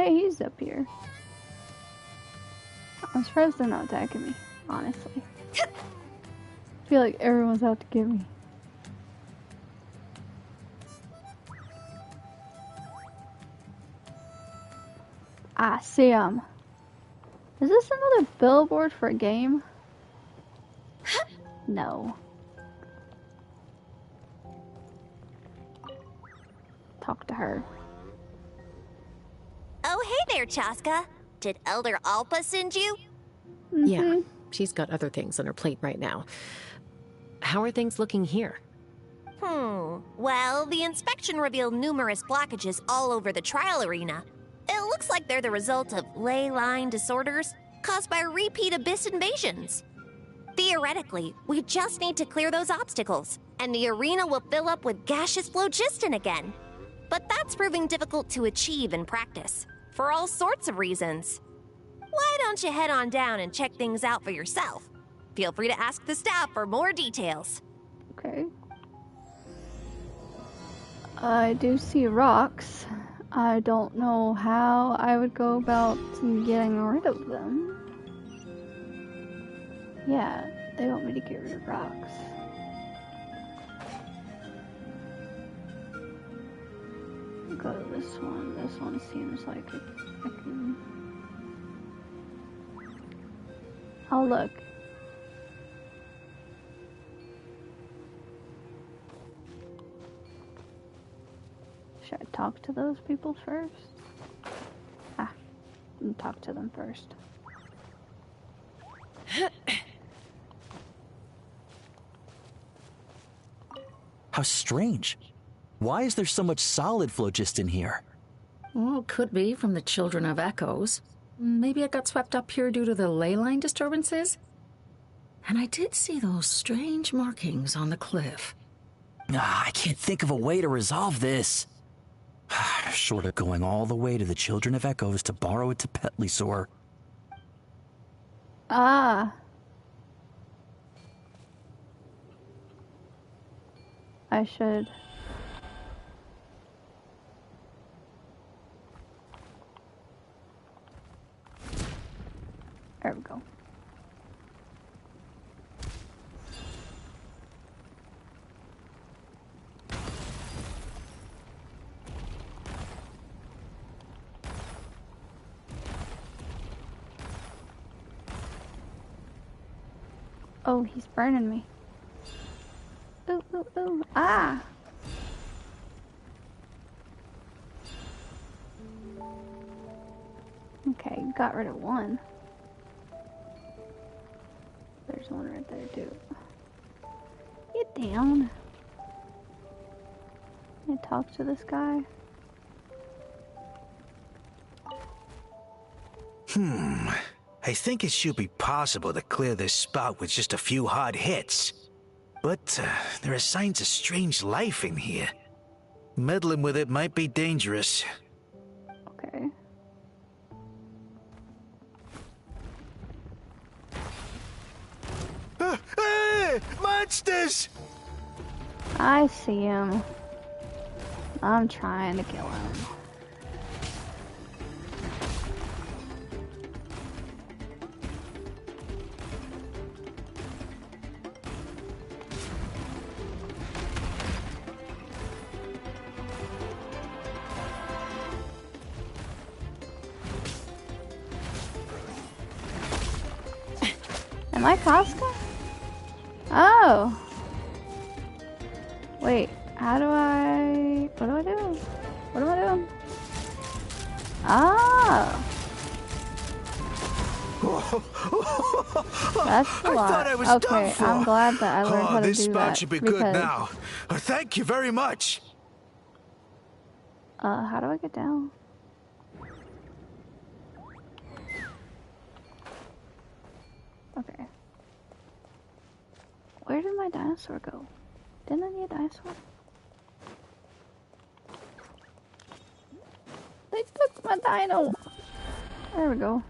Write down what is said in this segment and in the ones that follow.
Hey, he's up here. I'm surprised they're not attacking me, honestly. I feel like everyone's out to get me. I see him. Is this another billboard for a game? No. Talk to her. Oh, hey there, Chaska. Did Elder Alpa send you? Yeah, she's got other things on her plate right now. How are things looking here? Well, the inspection revealed numerous blockages all over the trial arena. It looks like they're the result of ley line disorders caused by repeat abyss invasions. Theoretically, we just need to clear those obstacles, and the arena will fill up with gaseous phlogiston again. But that's proving difficult to achieve in practice, for all sorts of reasons. Why don't you head on down and check things out for yourself? Feel free to ask the staff for more details. Okay. I do see rocks. I don't know how I would go about getting rid of them. Yeah, they want me to get rid of rocks. Go to this one. This one seems like I can... Oh, look. Should I talk to those people first? Ah, I'll talk to them first. How strange. Why is there so much solid phlogiston here? Well, could be from the Children of Echoes. Maybe it got swept up here due to the ley line disturbances? And I did see those strange markings on the cliff. I can't think of a way to resolve this. Short of going all the way to the Children of Echoes to borrow it to Petlisaur. Ah. I should. There we go. Oh, he's burning me. Ooh, ooh, ooh. Ah! Okay, got rid of one. There's one right there, too. Get down. Can I talk to this guy? I think it should be possible to clear this spot with just a few hard hits. But there are signs of strange life in here. Meddling with it might be dangerous. Okay. Hey! Monsters! I see him. I'm trying to kill him. Am I Casca? Oh! Wait, how do I... What do I do? What am I doing? Ah! That's a lot. thought I was Okay, done for. I'm glad that I learned how to do that. This spot should be good now. Thank you very much. How do I get down? Okay. Where did my dinosaur go? Didn't I need a dinosaur? They took my dino! There we go.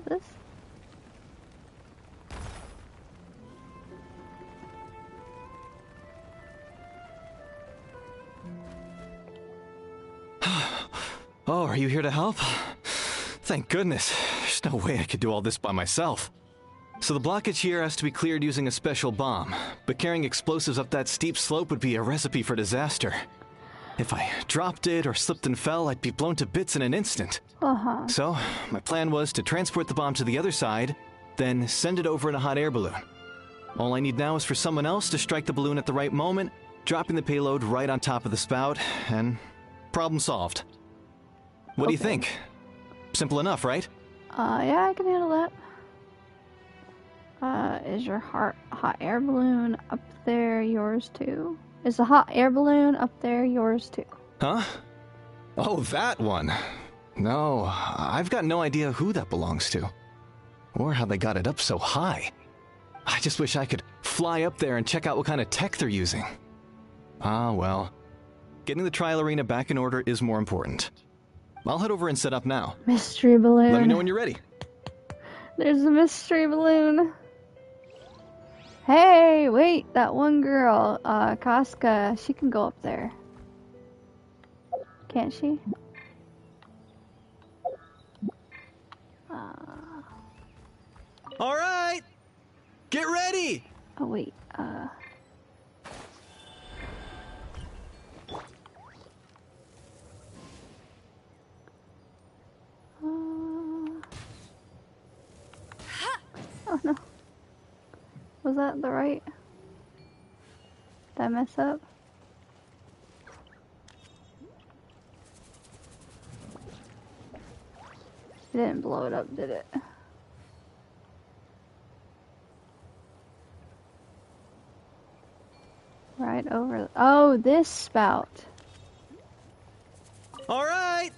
this? Oh, are you here to help? Thank goodness. There's no way I could do all this by myself. So the blockage here has to be cleared using a special bomb, but carrying explosives up that steep slope would be a recipe for disaster. If I dropped it or slipped and fell, I'd be blown to bits in an instant. So, my plan was to transport the bomb to the other side, then send it over in a hot air balloon. All I need now is for someone else to strike the balloon at the right moment, dropping the payload right on top of the spout, and problem solved. What do you think? Simple enough, right? Yeah, I can handle that. Is your hot air balloon up there yours too? Is the hot air balloon up there yours too? Huh? Oh, that one. No, I've got no idea who that belongs to. Or how they got it up so high. I just wish I could fly up there and check out what kind of tech they're using. Ah, well. Getting the trial arena back in order is more important. I'll head over and set up now. Mystery balloon. Let me know when you're ready. There's a mystery balloon. Hey, wait, that one girl, Casca, she can go up there. Can't she? All right! Get ready! Oh, wait, oh no. Was that the right? Did I mess up? It didn't blow it up, did it? Right over. Oh, this spout. All right!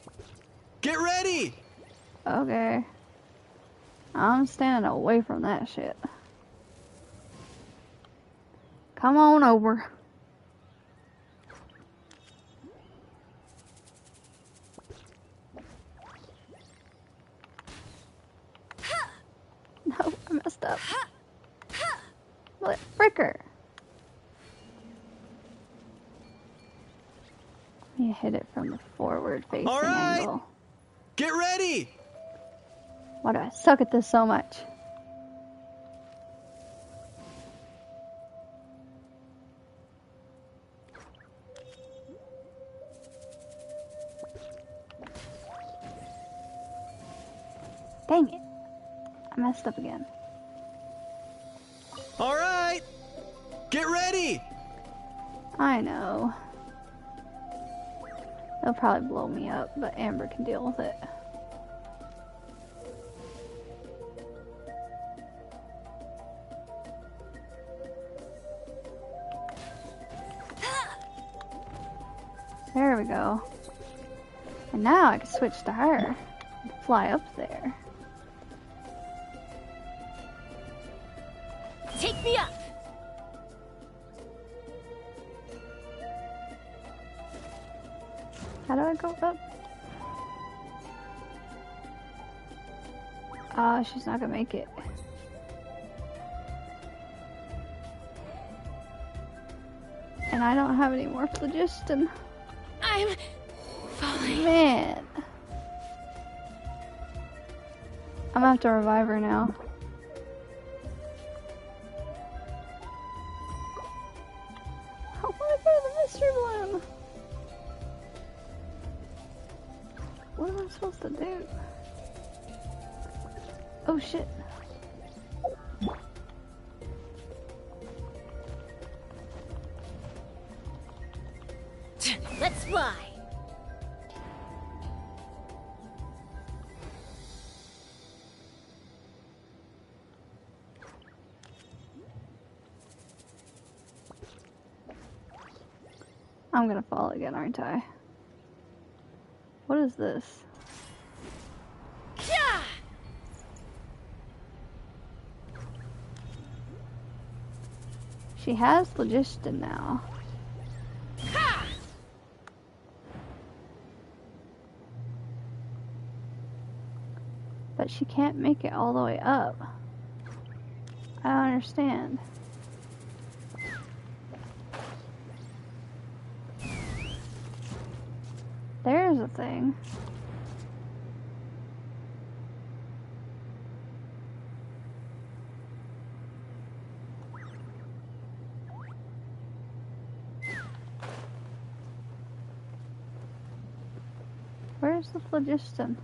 Get ready! Okay. I'm standing away from that shit. Come on over. No, I messed up. What? Fricker. You hit it from the forward facing All right. angle. Get ready! Why do I suck at this so much? Dang it. I messed up again. All right! Get ready! I know. They'll probably blow me up, but Amber can deal with it. There we go. And now I can switch to her and fly up there. Take me up! How do I go up? Oh, she's not gonna make it. And I don't have any more phlogiston. I'm falling. Man. I'm gonna have to revive her now. I wanna go to the mystery balloon. What am I supposed to do? Oh shit. Let's fly. I'm gonna fall again, aren't I? What is this? Yeah! She has phlogiston now. Ha! But but she can't make it all the way up. I don't understand. There's a thing. Where's the phlogiston?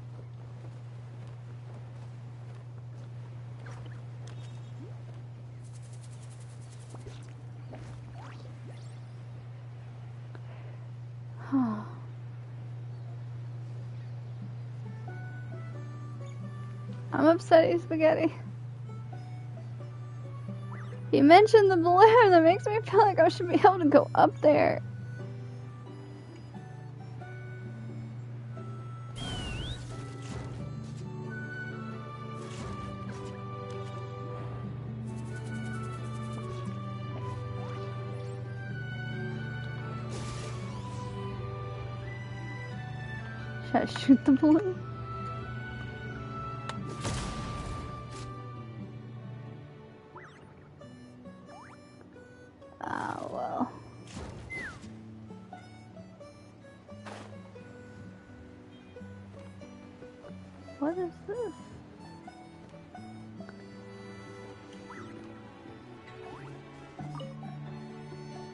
I'm upset, Spaghetti. You mentioned the balloon. That makes me feel like I should be able to go up there. Should I shoot the balloon? Oh, well. What is this?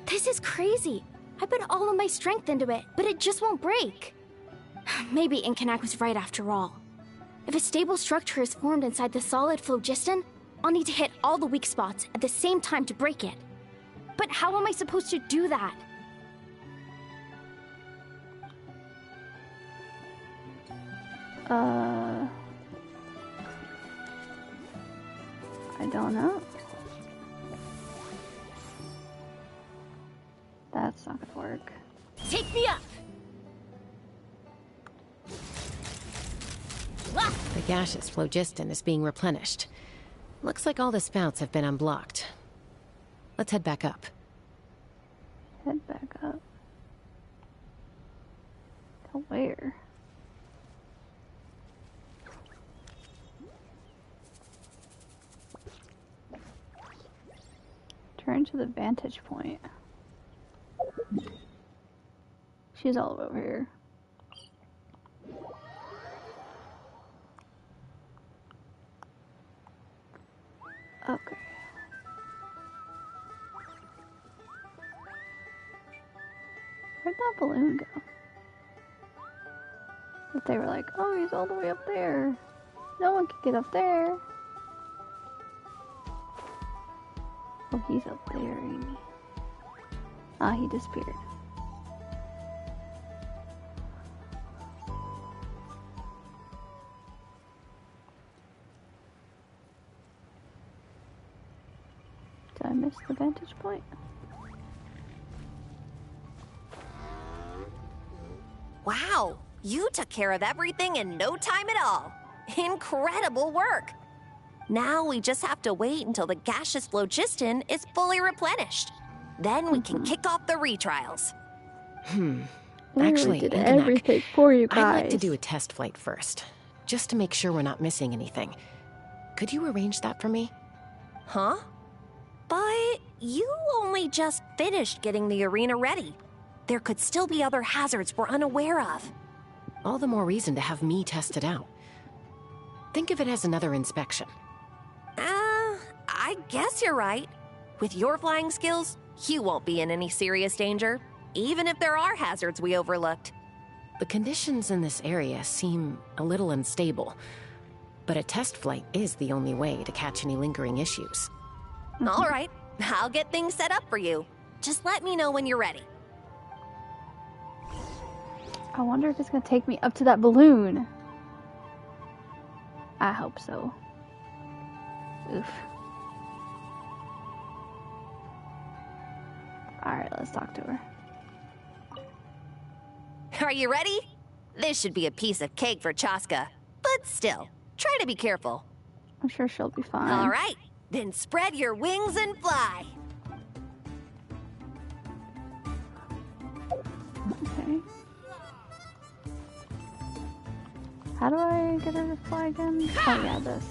This is crazy. I put all of my strength into it, but it just won't break. Maybe Inkanak was right after all. If a stable structure is formed inside the solid phlogiston, I'll need to hit all the weak spots at the same time to break it. But how am I supposed to do that? I don't know. That's not gonna work. Take me up! The gaseous phlogiston is being replenished. Looks like all the spouts have been unblocked. Let's head back up. Head back up. To where? Turn to the vantage point. She's all over here. Okay. Where'd that balloon go? If they were like, oh, he's all the way up there. No one can get up there. Oh, he's up there, ain't he? Ah, he disappeared. Did I miss the vantage point? Wow, you took care of everything in no time at all. Incredible work. Now we just have to wait until the gaseous phlogiston is fully replenished. Then we can kick off the retrials. We Actually, did Inkanak, everything for you guys. I'd like to do a test flight first, just to make sure we're not missing anything. Could you arrange that for me? Huh? But you only just finished getting the arena ready. There could still be other hazards we're unaware of. All the more reason to have me test it out. Think of it as another inspection. I guess you're right. With your flying skills, you won't be in any serious danger, even if there are hazards we overlooked. The conditions in this area seem a little unstable, but a test flight is the only way to catch any lingering issues. All right, I'll get things set up for you. Just let me know when you're ready. I wonder if it's gonna take me up to that balloon. I hope so. Oof. Alright, let's talk to her. Are you ready? This should be a piece of cake for Chaska. But still, try to be careful. I'm sure she'll be fine. All right, then spread your wings and fly. Okay. How do I get her to fly again? Oh yeah, this.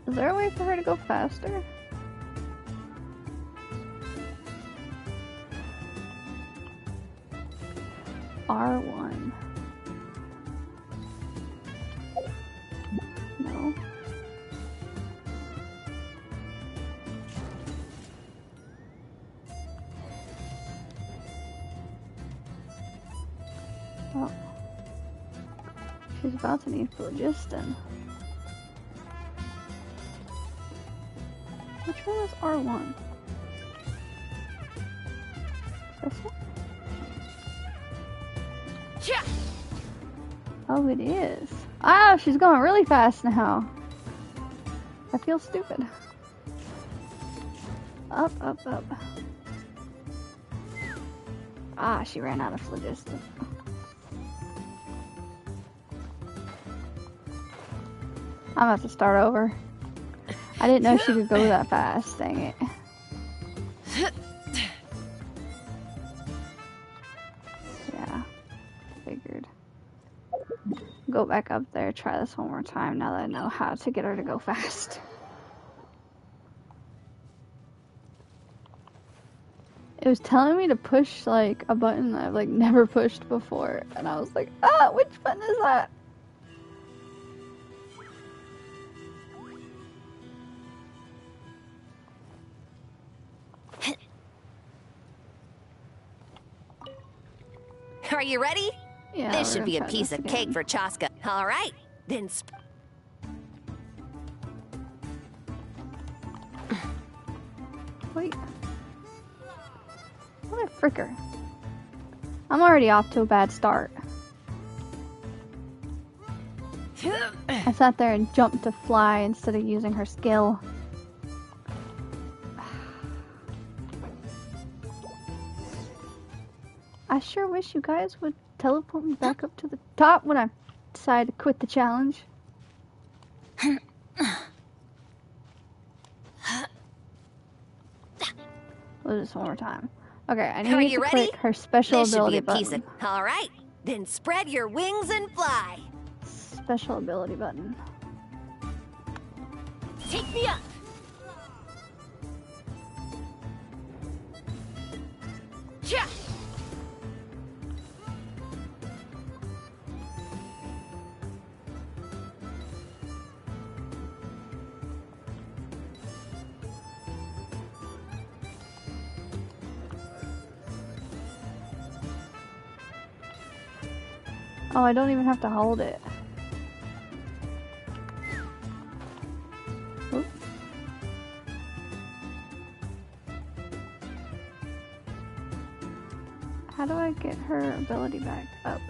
Is there a way for her to go faster? R1. No. Oh. She's about to need Phlogiston. Which one is R1? This one? Oh, it is. Ah, she's going really fast now. I feel stupid. Up, up, up. Ah, she ran out of Phlogiston. I'm about to start over. I didn't know she could go that fast, dang it. Yeah, figured. Go back up there, try this one more time now that I know how to get her to go fast. It was telling me to push like a button that I've like never pushed before, and I was like, ah, which button is that? Are you ready? Yeah, This we're should be a gonna try piece this of again. cake for Chaska. All right, then. Wait. What a fricker. I'm already off to a bad start. I sat there and jumped to fly instead of using her skill. I sure wish you guys would teleport me back up to the top when I decide to quit the challenge. We'll do this one more time. Okay, I Are need you to ready? click her special This should be ability a piece button. of. All right, then spread your wings and fly. Special ability button. Take me up. Yeah. Oh, I don't even have to hold it. Oop. How do I get her ability back up?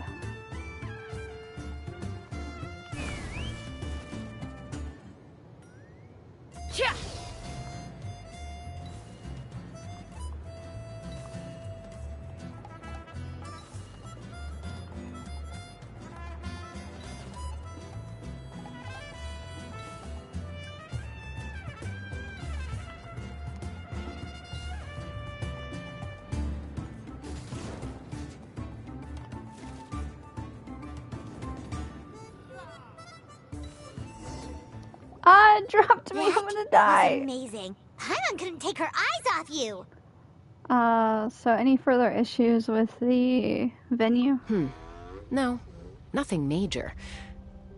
Yeah. Ah, it dropped me. I'm gonna That was die. amazing. Paimon couldn't take her eyes off you. So any further issues with the venue? No, nothing major.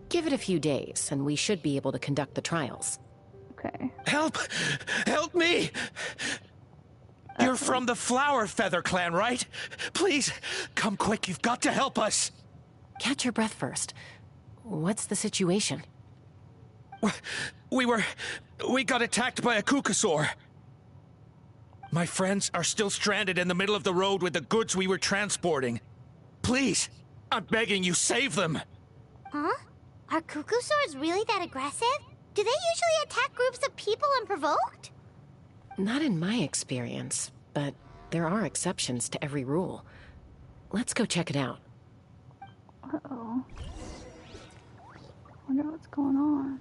Give it a few days, and we should be able to conduct the trials. Okay. Help! Help me! You're from the Flower Feather clan, right? Please, come quick. You've got to help us. Catch your breath first. What's the situation? We got attacked by a Kukasaur. My friends are still stranded in the middle of the road with the goods we were transporting. Please, I'm begging you, save them. Huh? Are Kukusaurs really that aggressive? Do they usually attack groups of people unprovoked? Not in my experience, but there are exceptions to every rule. Let's go check it out. Uh-oh. Wonder what's going on.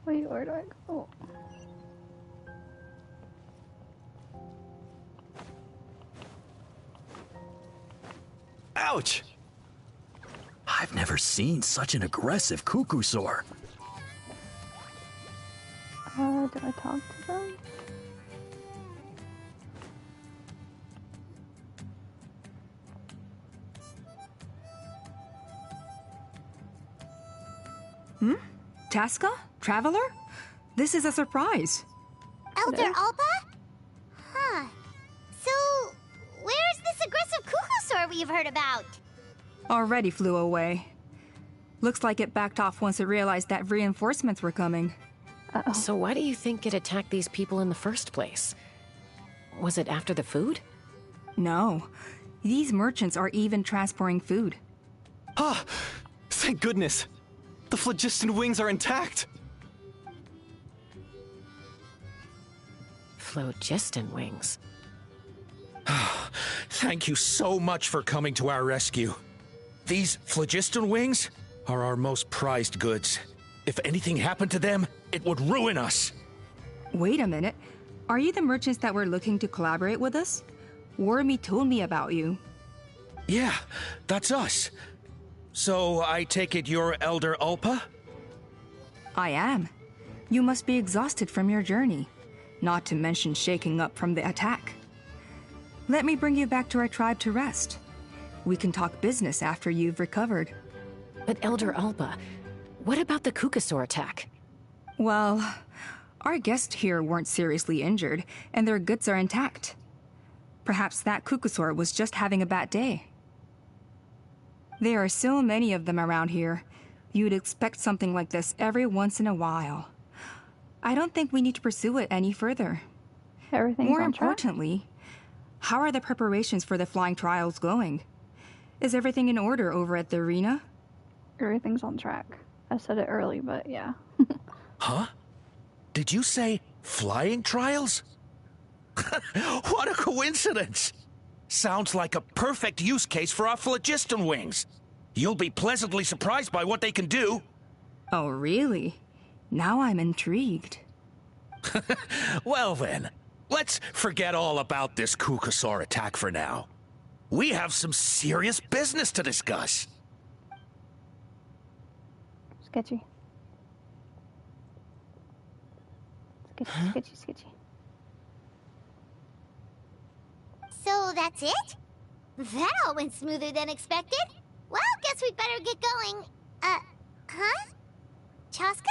Wait, where do I go? Ouch! I've never seen such an aggressive cuckoosaur. Do I talk to them? Tasca? Traveler? This is a surprise. Elder Alba? Huh. So, where's this aggressive cuckoosaur we've heard about? Already flew away. Looks like it backed off once it realized that reinforcements were coming. So why do you think it attacked these people in the first place? Was it after the food? No. These merchants are even transporting food. Ah! Thank goodness! The Phlogiston wings are intact! Phlogiston wings. Thank you so much for coming to our rescue. These Phlogiston wings are our most prized goods. If anything happened to them, it would ruin us. Wait a minute. Are you the merchants that were looking to collaborate with us? Wormy told me about you. Yeah, that's us. So I take it you're Elder Ulpa? I am. You must be exhausted from your journey, not to mention shaking up from the attack. Let me bring you back to our tribe to rest. We can talk business after you've recovered. But Elder Alba, what about the Cucusaur attack? Well, our guests here weren't seriously injured, and their goods are intact. Perhaps that Cucusaur was just having a bad day. There are so many of them around here. You'd expect something like this every once in a while. I don't think we need to pursue it any further. Everything's More on track? importantly, how are the preparations for the flying trials going? Is everything in order over at the arena? Everything's on track. I said it early, but yeah. Huh? Did you say flying trials? What a coincidence! Sounds like a perfect use case for our Phlogiston wings. You'll be pleasantly surprised by what they can do. Oh, really? Now I'm intrigued. Well then, let's forget all about this Cucusaur attack for now. We have some serious business to discuss. Sketchy. Sketchy. So that's it? That all went smoother than expected. Well, guess we'd better get going. Huh? Chaska?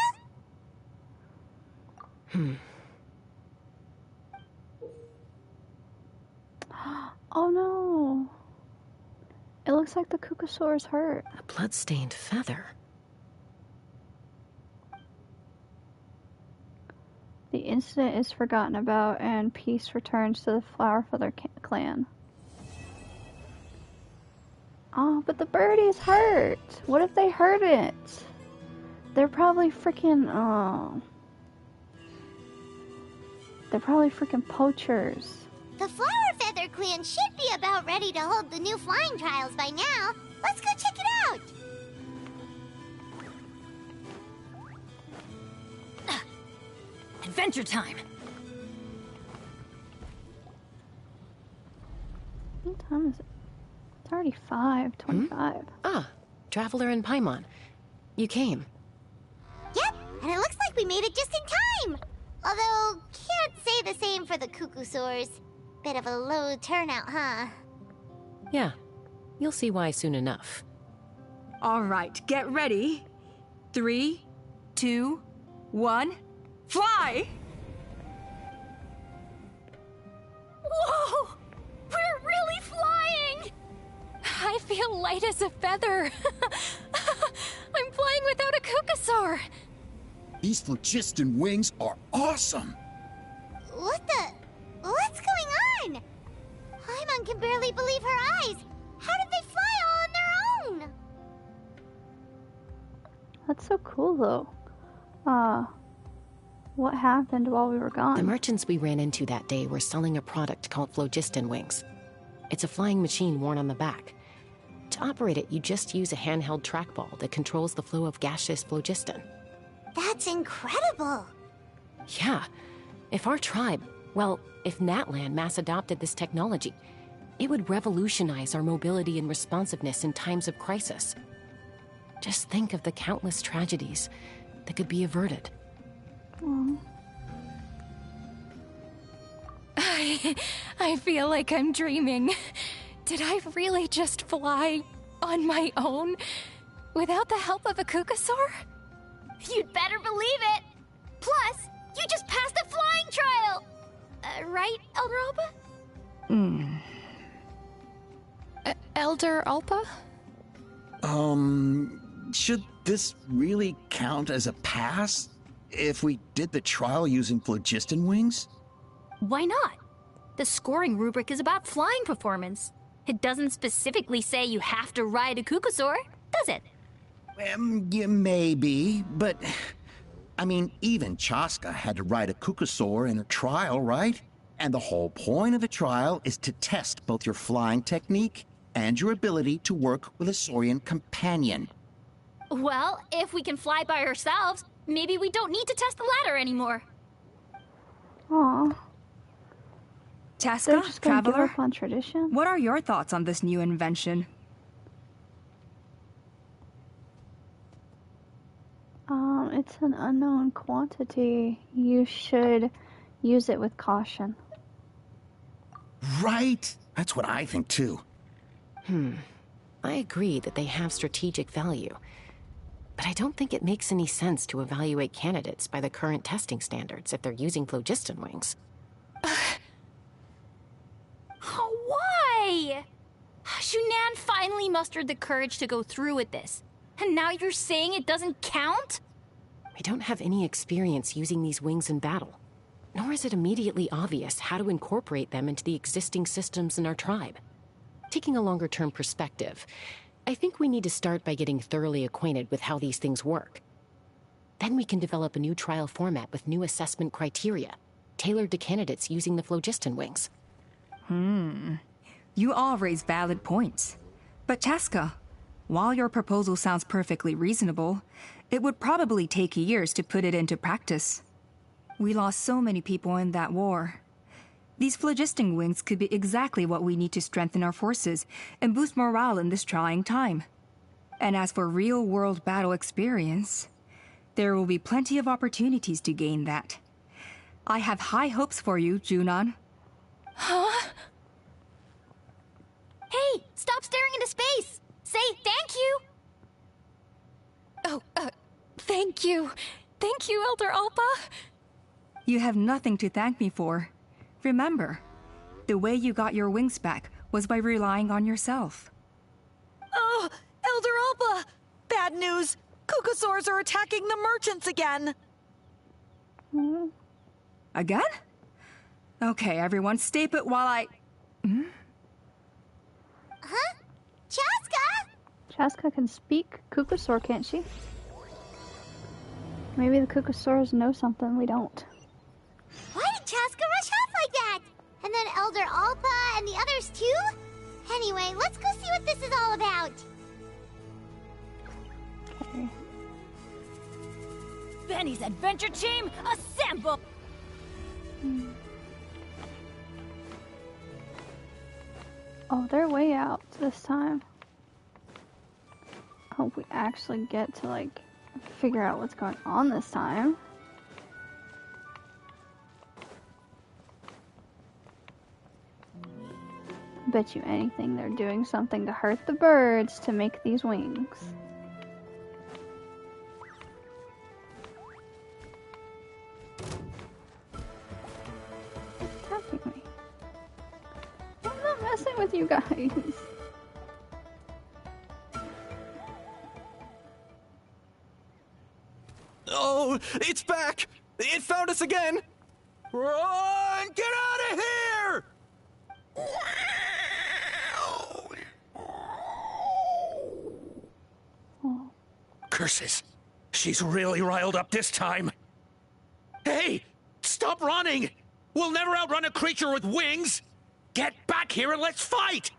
Oh no. It looks like the Cucusaur's hurt. A blood-stained feather. The incident is forgotten about and peace returns to the Flowerfeather clan. Oh, but the birdie's hurt. What if they hurt it? They're probably freaking, they're probably freaking poachers. The Flowerfeather clan should be about ready to hold the new flying trials by now. Let's go check it out. Adventure time! What time is it? It's already 5:25. Ah, Traveler and Paimon. You came. Yep, and it looks like we made it just in time. Although, can't say the same for the Cucusaurs. Bit of a low turnout, huh? Yeah, you'll see why soon enough. All right, get ready. 3, 2, 1, fly! Whoa! We're really flying! I feel light as a feather. I'm flying without a Cucusaur. These Phlogiston wings are awesome! What's going on? Paimon can barely believe her eyes. How did they fly all on their own? That's so cool though. What happened while we were gone? The merchants we ran into that day were selling a product called Phlogiston wings. It's a flying machine worn on the back. To operate it, you just use a handheld trackball that controls the flow of gaseous phlogiston. That's incredible! Yeah. If our tribe, well, if Natlan mass adopted this technology, it would revolutionize our mobility and responsiveness in times of crisis. Just think of the countless tragedies that could be averted. Oh. I feel like I'm dreaming. Did I really just fly on my own without the help of a Kukasaur? You'd better believe it! Plus, you just passed the flying trial! Right, Elder Alpa? Elder Alpa? Should this really count as a pass? If we did the trial using Phlogiston wings? Why not? The scoring rubric is about flying performance. It doesn't specifically say you have to ride a Kukasaur, does it? Yeah, maybe, but... I mean, even Chaska had to ride a Kukasaur in her trial, right? And the whole point of the trial is to test both your flying technique and your ability to work with a Saurian companion. Well, if we can fly by ourselves, maybe we don't need to test the ladder anymore. Aw. Chaska, Traveler, on tradition? what are your thoughts on this new invention? It's an unknown quantity. You should use it with caution. Right? That's what I think, too. I agree that they have strategic value, but I don't think it makes any sense to evaluate candidates by the current testing standards if they're using phlogiston wings. Why? Shunan finally mustered the courage to go through with this. And now you're saying it doesn't count? We don't have any experience using these wings in battle, nor is it immediately obvious how to incorporate them into the existing systems in our tribe. Taking a longer-term perspective, I think we need to start by getting thoroughly acquainted with how these things work. Then we can develop a new trial format with new assessment criteria, tailored to candidates using the phlogiston wings. You all raise valid points. But Chaska, while your proposal sounds perfectly reasonable, it would probably take years to put it into practice. We lost so many people in that war. These phlogiston wings could be exactly what we need to strengthen our forces and boost morale in this trying time. And as for real-world battle experience, there will be plenty of opportunities to gain that. I have high hopes for you, Junon. Huh? Hey, stop staring into space! Say thank you! Oh, thank you. Thank you, Elder Alpa. You have nothing to thank me for. Remember, the way you got your wings back was by relying on yourself. Oh, Elder Alpa! Bad news! Kukasaurs are attacking the merchants again! Again? Okay, everyone, stay put while I... Huh? Chaska? Chaska can speak Kukasaur, can't she? Maybe the Kukasaurs know something we don't. Why did Chaska rush off like that? And then Elder Alpa and the others too? Anyway, let's go see what this is all about. Okay. Benny's adventure team, assemble! Oh, they're way out this time. Hope we actually get to, like, figure out what's going on this time. Bet you anything they're doing something to hurt the birds to make these wings. Attacking me. I'm not messing with you guys. Oh, it's back! It found us again! Run! Get out of here! Oh. Curses. She's really riled up this time. Hey! Stop running! We'll never outrun a creature with wings! Get back here and let's fight!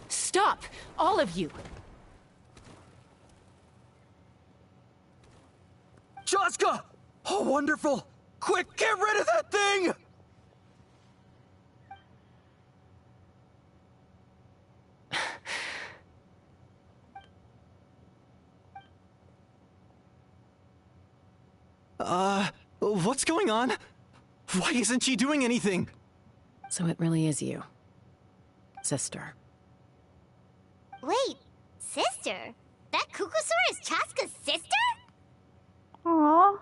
Stop! All of you! Chaska! Oh, wonderful! Quick, get rid of that thing! What's going on? Why isn't she doing anything? So it really is you. Sister. Wait, sister? That Kukusaur is Chaska's sister? Aww.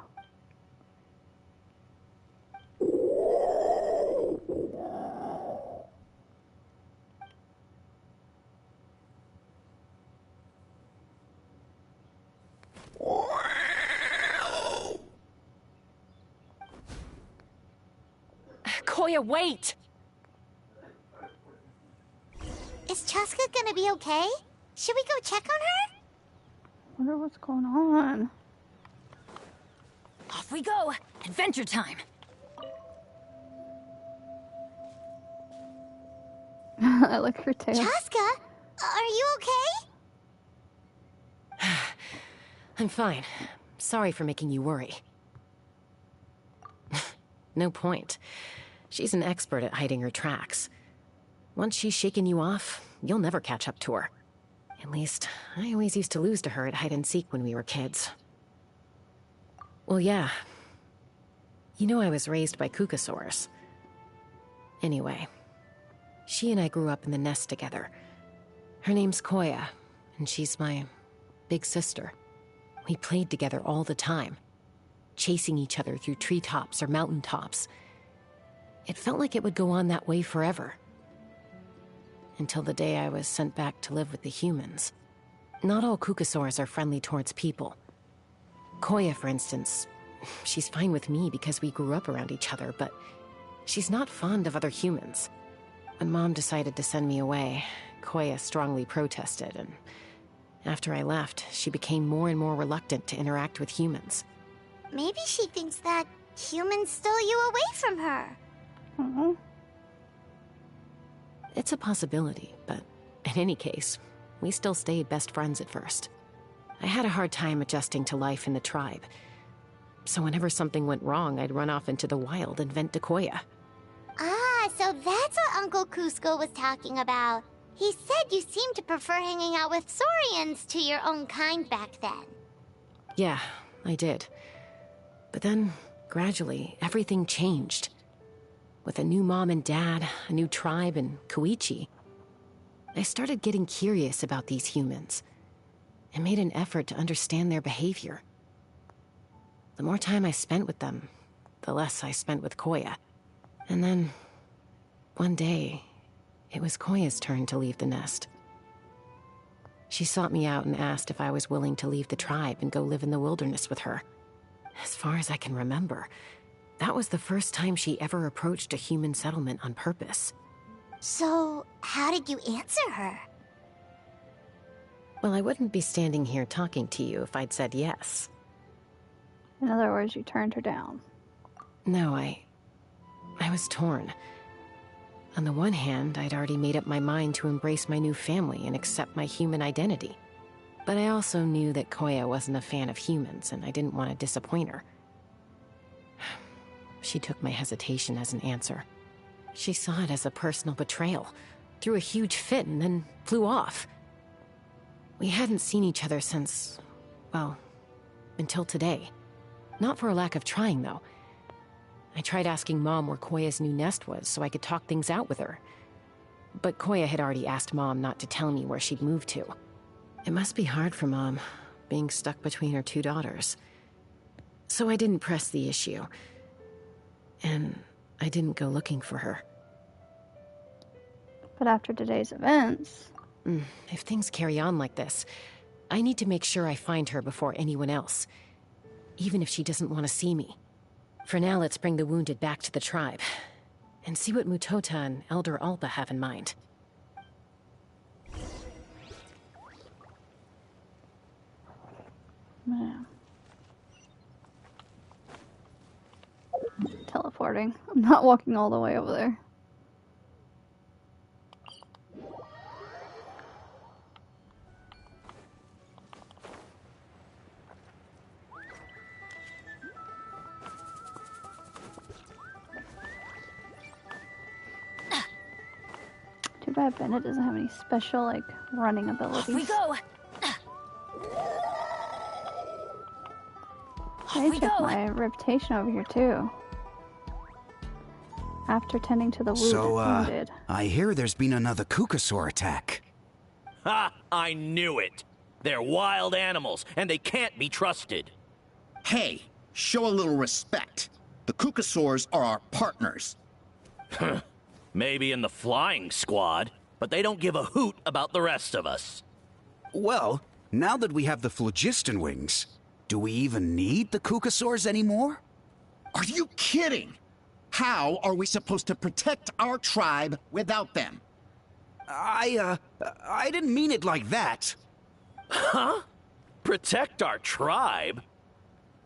Koya, wait! Is Chaska gonna be okay? Should we go check on her? Wonder what's going on. Off we go! Adventure time! I like her tail. Chaska, are you okay? I'm fine. Sorry for making you worry. No point. She's an expert at hiding her tracks. Once she's shaken you off, you'll never catch up to her. At least, I always used to lose to her at hide-and-seek when we were kids. Well, yeah. You know I was raised by Kukusaurs. Anyway, she and I grew up in the nest together. Her name's Koya, and she's my big sister. We played together all the time, chasing each other through treetops or mountaintops. It felt like it would go on that way forever. Until the day I was sent back to live with the humans. Not all Kukusaurs are friendly towards people. Koya, for instance, she's fine with me because we grew up around each other, but she's not fond of other humans. When Mom decided to send me away, Koya strongly protested, and after I left, she became more and more reluctant to interact with humans. Maybe she thinks that humans stole you away from her. Mm-hmm. It's a possibility, but in any case, we still stayed best friends at first. I had a hard time adjusting to life in the tribe. So whenever something went wrong, I'd run off into the wild and vent to Koya. Ah, so that's what Uncle Cusco was talking about. He said you seemed to prefer hanging out with Saurians to your own kind back then. Yeah, I did. But then, gradually, everything changed. With a new mom and dad, a new tribe, and Koichi, I started getting curious about these humans and made an effort to understand their behavior. The more time I spent with them, the less I spent with Koya. And then, one day, it was Koya's turn to leave the nest. She sought me out and asked if I was willing to leave the tribe and go live in the wilderness with her. As far as I can remember, that was the first time she ever approached a human settlement on purpose. So, how did you answer her? Well, I wouldn't be standing here talking to you if I'd said yes. In other words, you turned her down. No, I was torn. On the one hand, I'd already made up my mind to embrace my new family and accept my human identity. But I also knew that Koya wasn't a fan of humans, and I didn't want to disappoint her. She took my hesitation as an answer. She saw it as a personal betrayal, threw a huge fit, and then flew off. We hadn't seen each other since, well, until today. Not for a lack of trying, though. I tried asking Mom where Koya's new nest was so I could talk things out with her. But Koya had already asked Mom not to tell me where she'd moved to. It must be hard for Mom, being stuck between her two daughters. So I didn't press the issue. And I didn't go looking for her. But after today's events... If things carry on like this, I need to make sure I find her before anyone else. Even if she doesn't want to see me. For now, let's bring the wounded back to the tribe. And see what Mutota and Elder Alpa have in mind. Man. Teleporting. I'm not walking all the way over there. Too bad Bennett doesn't have any special, like, running abilities. Off we go! I check my reputation over here, too. After tending to the wounded. I hear there's been another Kukasaur attack. Ha! I knew it! They're wild animals, and they can't be trusted. Hey, show a little respect. The Kukasaurs are our partners. Maybe in the flying squad, but they don't give a hoot about the rest of us. Well, now that we have the Phlogiston wings, do we even need the Kukasaurs anymore? Are you kidding? How are we supposed to protect our tribe without them? I didn't mean it like that. Huh? Protect our tribe?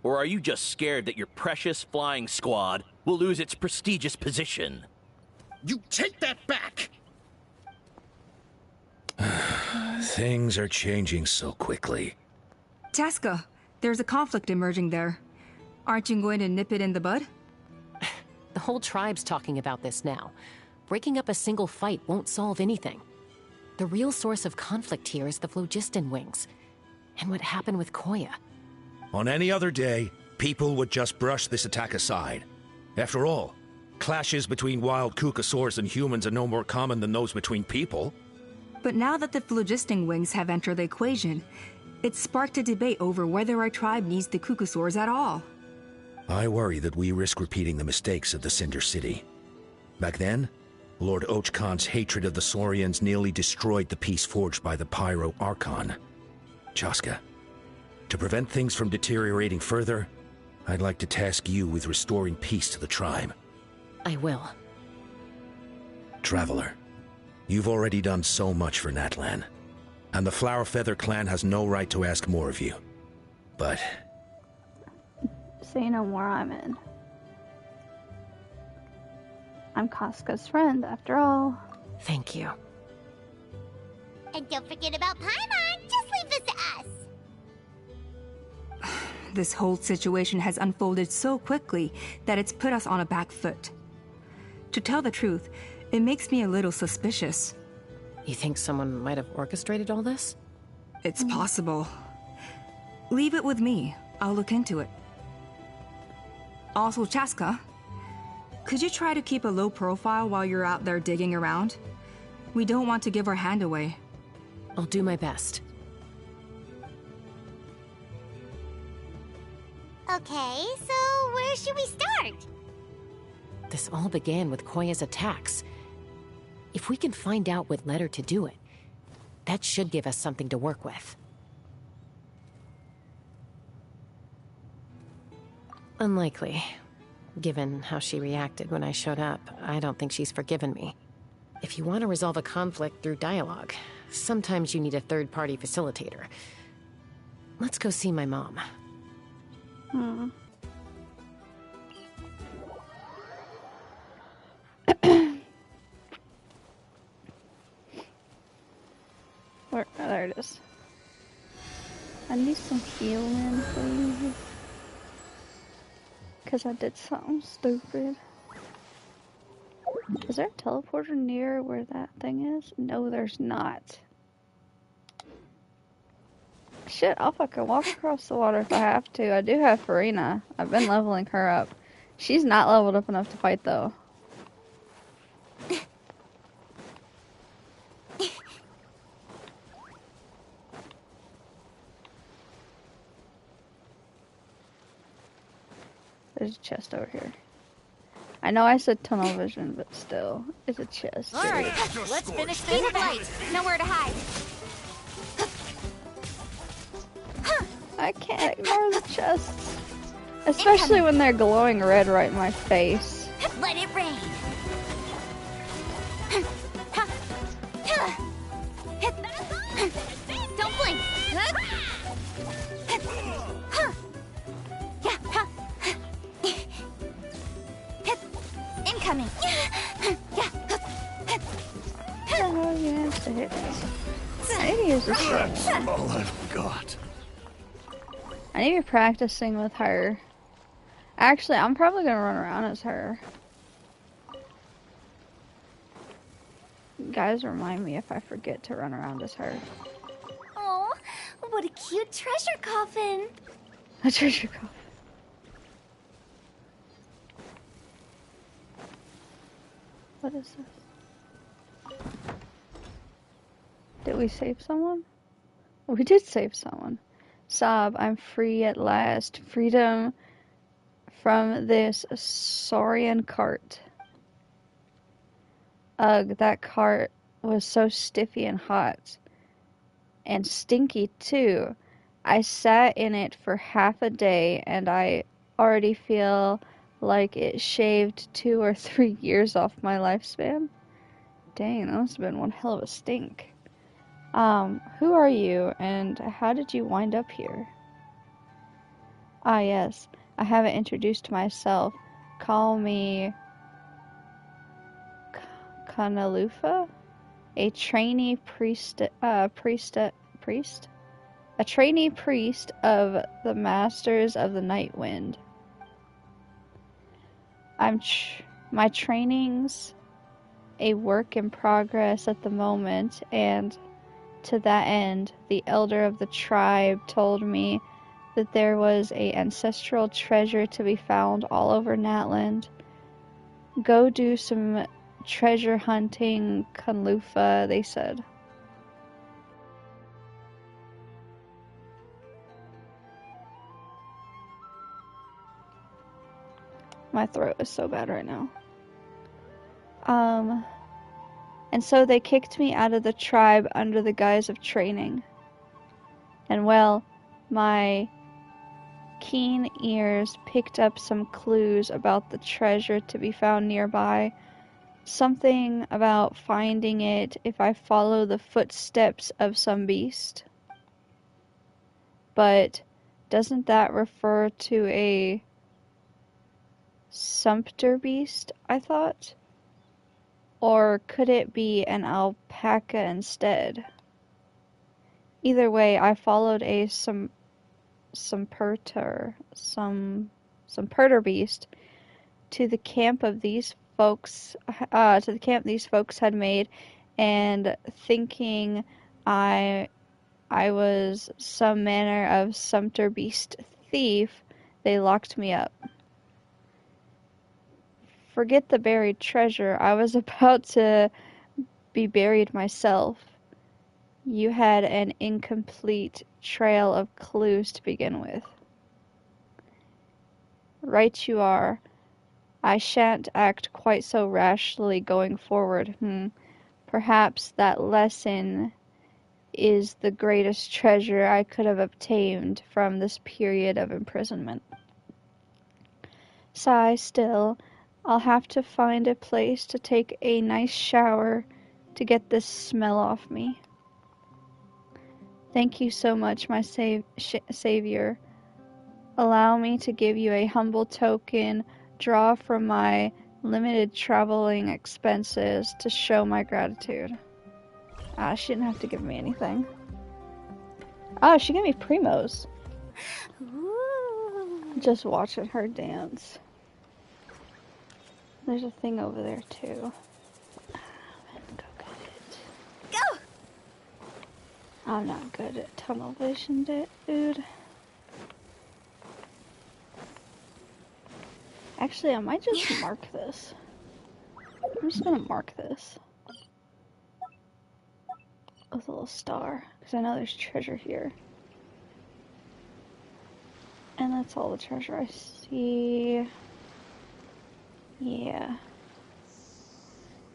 Or are you just scared that your precious flying squad will lose its prestigious position? You take that back! Things are changing so quickly. Chaska, there's a conflict emerging there. Aren't you going to nip it in the bud? The whole tribe's talking about this now. Breaking up a single fight won't solve anything. The real source of conflict here is the Phlogiston wings. And what happened with Koya. On any other day, people would just brush this attack aside. After all, clashes between wild Kukasaurs and humans are no more common than those between people. But now that the Phlogiston wings have entered the equation, it's sparked a debate over whether our tribe needs the Kukasaurs at all. I worry that we risk repeating the mistakes of the Cinder City. Back then, Lord Ochkon's hatred of the Saurians nearly destroyed the peace forged by the Pyro Archon. Chaska, to prevent things from deteriorating further, I'd like to task you with restoring peace to the tribe. I will. Traveler, you've already done so much for Natlan, and the Flower Feather clan has no right to ask more of you. But say no more, I'm in. I'm Casca's friend, after all. Thank you. And don't forget about Paimon. Just leave this to us. This whole situation has unfolded so quickly that it's put us on a back foot. To tell the truth, it makes me a little suspicious. You think someone might have orchestrated all this? It's possible. Leave it with me. I'll look into it. Also, Chaska, could you try to keep a low profile while you're out there digging around? We don't want to give our hand away. I'll do my best. Okay, so where should we start? This all began with Koya's attacks. If we can find out what led her to do it, that should give us something to work with. Unlikely. Given how she reacted when I showed up, I don't think she's forgiven me. If you want to resolve a conflict through dialogue, sometimes you need a third-party facilitator. Let's go see my mom. Where? Oh, there it is. I need some healing, please. Because I did something stupid. Is there a teleporter near where that thing is? No, there's not. Shit, I'll fucking walk across the water if I have to. I do have Farina. I've been leveling her up. She's not leveled up enough to fight, though. There's a chest over here. I know I said tunnel vision, but still, it's a chest. Alright, let's finish this. Speed of light. Nowhere to hide. I can't ignore the chests. Especially when they're glowing red right in my face. Let it rain. Don't blink. against the hits. I need to use this That's one. all I've got. I need to be practicing with her. Actually, I'm probably gonna run around as her. Guys, remind me if I forget to run around as her. Oh, what a cute treasure coffin. A treasure coffin. What is this? Did we save someone? We did save someone. Sob, I'm free at last. Freedom from this saurian cart. Ugh, that cart was so stiffy and hot. And stinky, too. I sat in it for half a day, and I already feel like it shaved 2 or 3 years off my lifespan. Dang, that must have been one hell of a stink. Who are you, and how did you wind up here? Ah, yes, I haven't introduced myself. Call me Kanalufa? A trainee priest? A trainee priest of the Masters of the Night Wind. My training's a work in progress at the moment, and to that end, the elder of the tribe told me that there was a ancestral treasure to be found all over Natland. Go do some treasure hunting, Kunlufa, they said. My throat is so bad right now. And so they kicked me out of the tribe under the guise of training. And well, my keen ears picked up some clues about the treasure to be found nearby. Something about finding it if I follow the footsteps of some beast. But doesn't that refer to a sumpter beast, I thought? Or could it be an alpaca instead? Either way, I followed a Sumperter beast to the camp these folks had made, and thinking I was some manner of sumpter beast thief, they locked me up. Forget the buried treasure. I was about to be buried myself. You had an incomplete trail of clues to begin with. Right you are. I shan't act quite so rashly going forward. Perhaps that lesson is the greatest treasure I could have obtained from this period of imprisonment. Sigh still. I'll have to find a place to take a nice shower to get this smell off me. Thank you so much, my savior. Allow me to give you a humble token, draw from my limited traveling expenses to show my gratitude. She didn't have to give me anything. Oh, she gave me primos. Ooh. Just watching her dance. There's a thing over there too. Go get it. Go! I'm not good at tunnel vision, dude. Actually, I might just mark this. I'm just gonna mark this with a little star, because I know there's treasure here. And that's all the treasure I see. Yeah.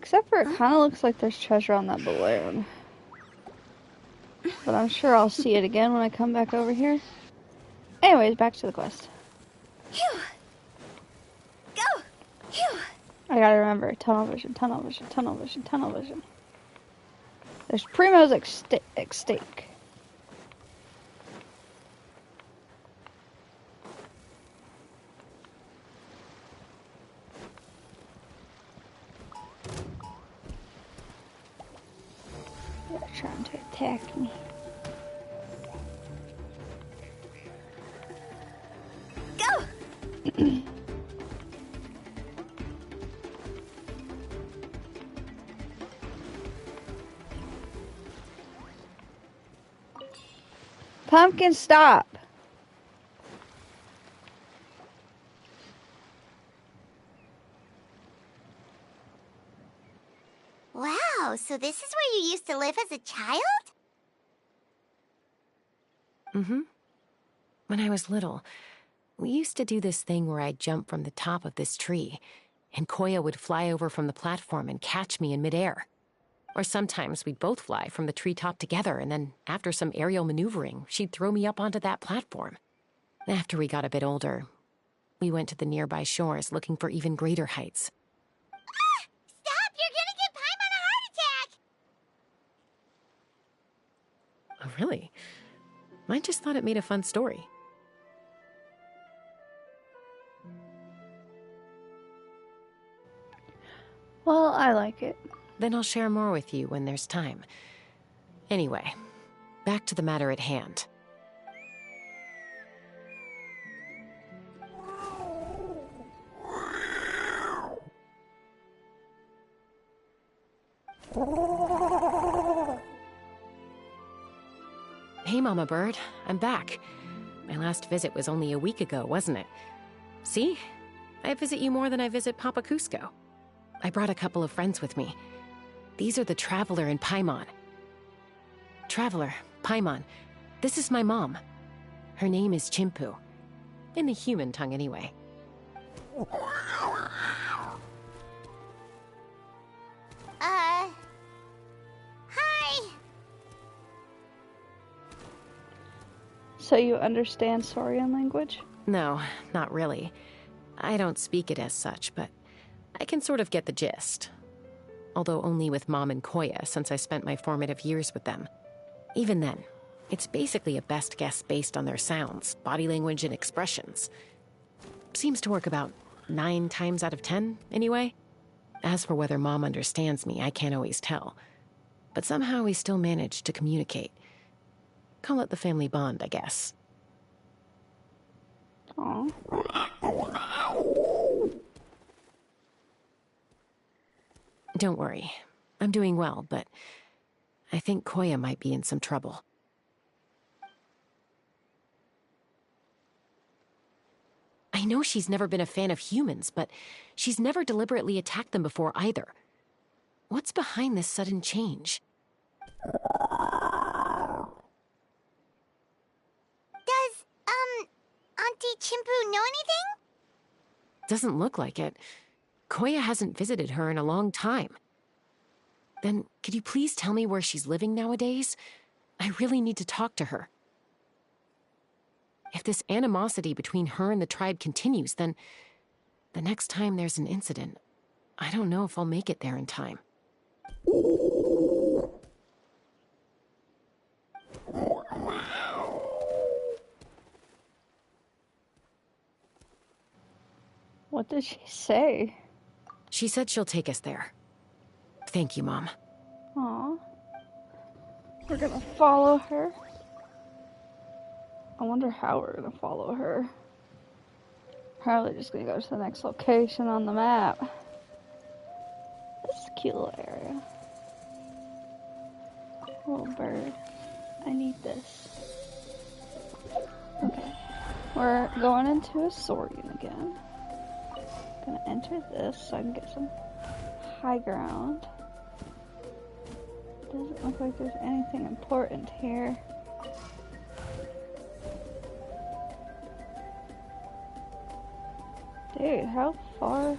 Except for it kind of looks like there's treasure on that balloon. But I'm sure I'll see it again when I come back over here. Anyways, back to the quest. Phew. Go! Phew. I gotta remember, tunnel vision, tunnel vision, tunnel vision, tunnel vision. There's primos at stake. They're trying to attack me. Go! Pumpkin, stop! Wow, so this is where you used to live as a child? Mm-hmm. When I was little, we used to do this thing where I'd jump from the top of this tree, and Koya would fly over from the platform and catch me in midair. Or sometimes we'd both fly from the treetop together, and then after some aerial maneuvering, she'd throw me up onto that platform. After we got a bit older, we went to the nearby shores looking for even greater heights. Ah! Stop! You're gonna give Paimon a heart attack! Oh, really? I just thought it made a fun story. Well, I like it. Then I'll share more with you when there's time. Anyway, back to the matter at hand. Hey, Mama Bird, I'm back. My last visit was only a week ago, wasn't it? See? I visit you more than I visit Papa Cusco. I brought a couple of friends with me. These are the Traveler and Paimon. Traveler, Paimon, this is my mom. Her name is Chimpu. In the human tongue, anyway. Hi! So you understand Saurian language? No, not really. I don't speak it as such, but I can sort of get the gist. Although only with Mom and Koya, since I spent my formative years with them. Even then, it's basically a best guess based on their sounds, body language, and expressions. Seems to work about 9 times out of 10, anyway. As for whether Mom understands me, I can't always tell. But somehow we still manage to communicate. Call it the family bond, I guess. Aww. Don't worry. I'm doing well, but I think Koya might be in some trouble. I know she's never been a fan of humans, but she's never deliberately attacked them before either. What's behind this sudden change? Does, Auntie Chimpu know anything? Doesn't look like it. Koya hasn't visited her in a long time. Then, could you please tell me where she's living nowadays? I really need to talk to her. If this animosity between her and the tribe continues, then the next time there's an incident, I don't know if I'll make it there in time. What did she say? She said she'll take us there. Thank you, Mom. Aw. We're gonna follow her. I wonder how we're gonna follow her. Probably just gonna go to the next location on the map. This is a cute little area. Little bird. I need this. Okay. We're going into a Saurian again. Gonna enter this so I can get some high ground. Doesn't look like there's anything important here. Dude, how far?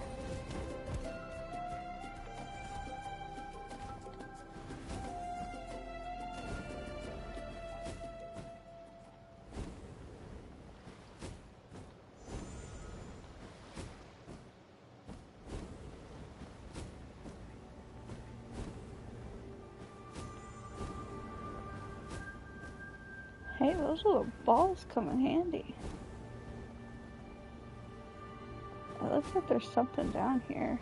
Hey, those little balls come in handy. It looks like there's something down here.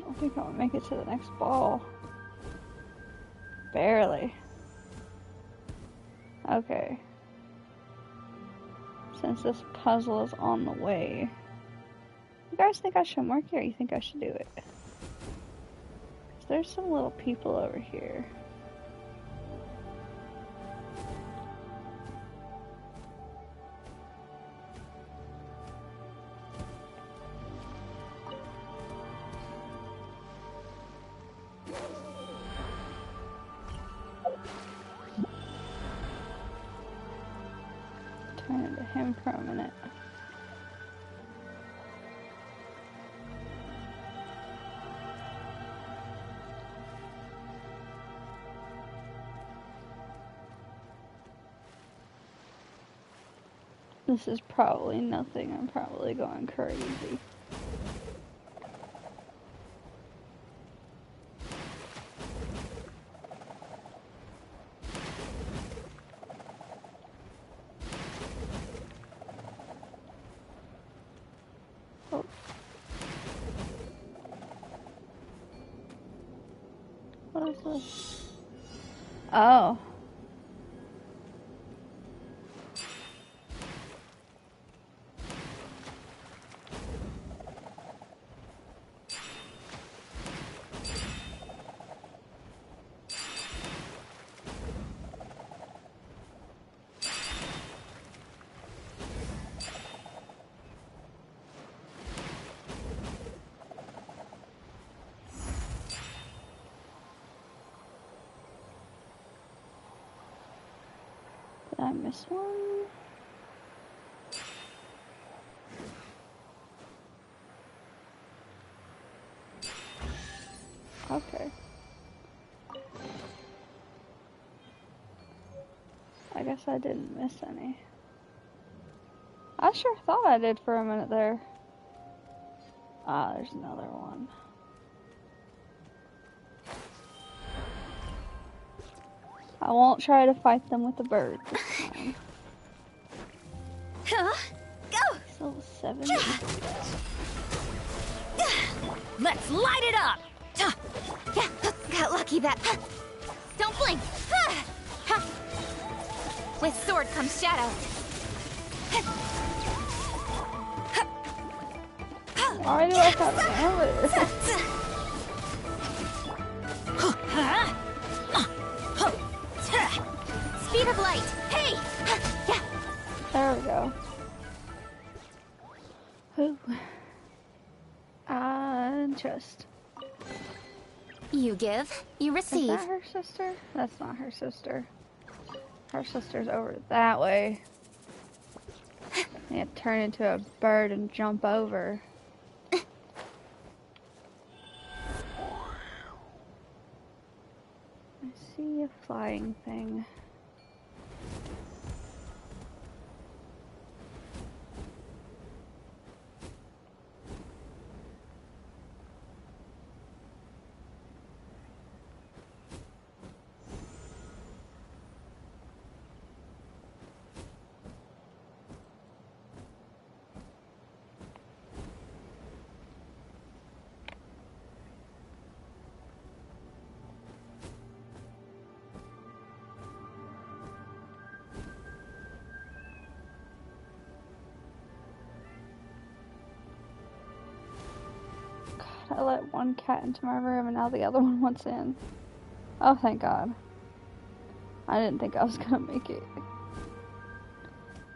don't think I'll make it to the next ball. Barely. Okay. Since this puzzle is on the way, you guys think I should mark it, or you think I should do it? 'Cause there's some little people over here. Turn into him for a minute. This is probably nothing. I'm probably going crazy. Oh. What is this? Oh. Did I miss one? Okay. I guess I didn't miss any. I sure thought I did for a minute there. Ah, there's another one. I won't try to fight them with the bird this time. Go! Level 7. Let's light it up! Yeah, got lucky that. Don't blink! With sword comes shadow. Why do I have hammer? Speed of light! Hey! Yeah. There we go. Ooh. Just. You give, you receive. Is that her sister? That's not her sister. Her sister's over that way. It turn into a bird and jump over. I see a flying thing. I let one cat into my room and now the other one wants in. Oh, thank God. I didn't think I was gonna make it.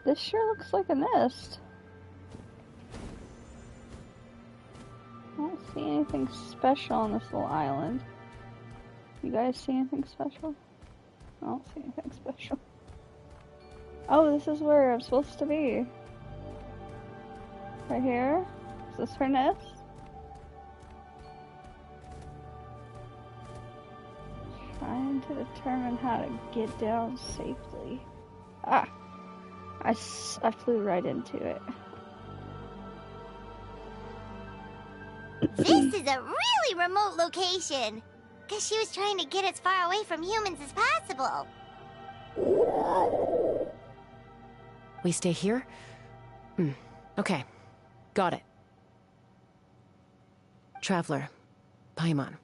This sure looks like a nest. I don't see anything special on this little island. You guys see anything special? I don't see anything special. Oh, this is where I'm supposed to be. Right here? Is this her nest? Trying to determine how to get down safely. Ah! I flew right into it. This is a really remote location. Guess she was trying to get as far away from humans as possible. We stay here? Okay. Got it. Traveler, Paimon.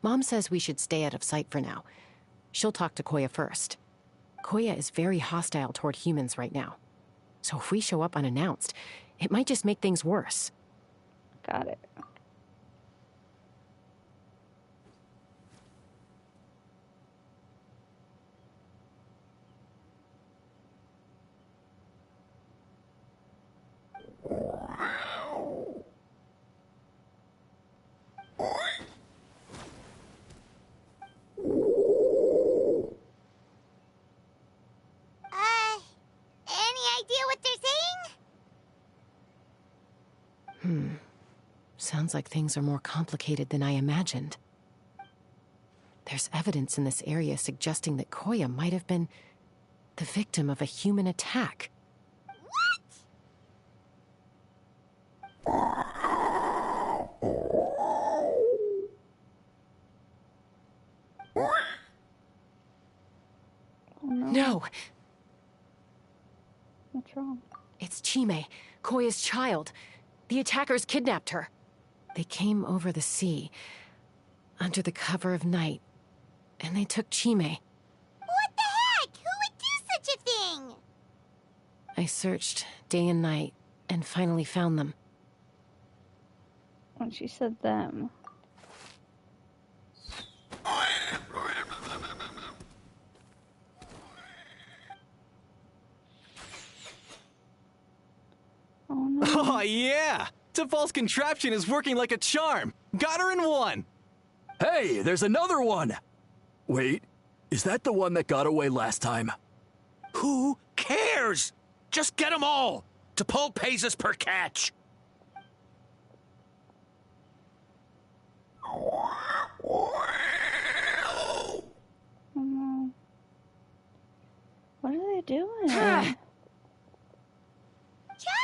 Mom says we should stay out of sight for now. She'll talk to Koya first. Koya is very hostile toward humans right now. So if we show up unannounced, it might just make things worse. Got it. Any idea what they're saying? Sounds like things are more complicated than I imagined. There's evidence in this area suggesting that Koya might have been the victim of a human attack. Oh, no. No! What's wrong? It's Chime, Koya's child. The attackers kidnapped her. They came over the sea, under the cover of night, and they took Chime. What the heck? Who would do such a thing? I searched day and night, and finally found them. When she said them. Oh no. Oh, yeah! T'Pol's contraption is working like a charm. Got her in one. Hey, there's another one! Wait, is that the one that got away last time? Who cares? Just get them all. T'Pol pays us per catch. Oh no. What are they doing?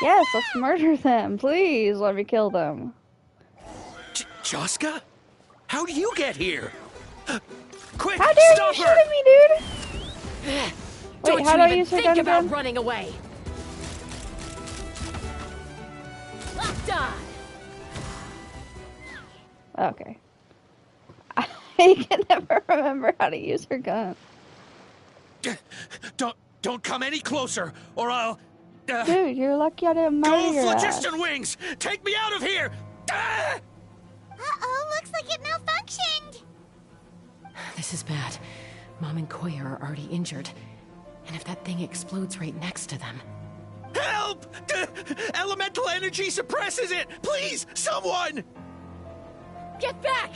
Yes, let's murder them. Please let me kill them. Chaska? How do you get here? Quick, How dare stop you her! shoot at me, dude? Don't Wait, how you do I even use her think gun about again? running away! Locked on! Okay. I can never remember how to use her gun. Don't come any closer, or I'll... Dude, you're lucky I didn't Go, murder your ass. Phlogiston Wings! Take me out of here! Ah! Uh-oh, looks like it malfunctioned. This is bad. Mom and Koya are already injured. And if that thing explodes right next to them... Help! Elemental energy suppresses it! Please, someone! Get back!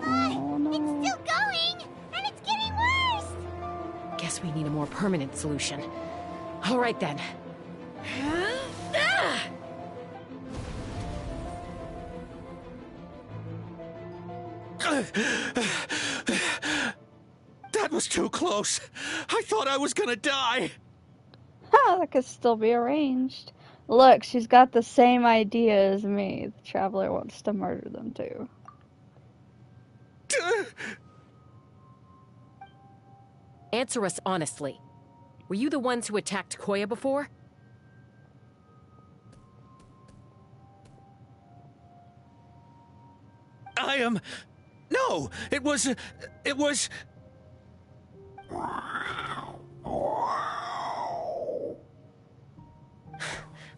Oh no. It's still going, and it's getting worse. Guess we need a more permanent solution. All right then. That was too close. I thought I was gonna die. Ha, that could still be arranged. Look, she's got the same idea as me. The Traveler wants to murder them too. Answer us honestly. Were you the ones who attacked Koya before? I am... No, it was...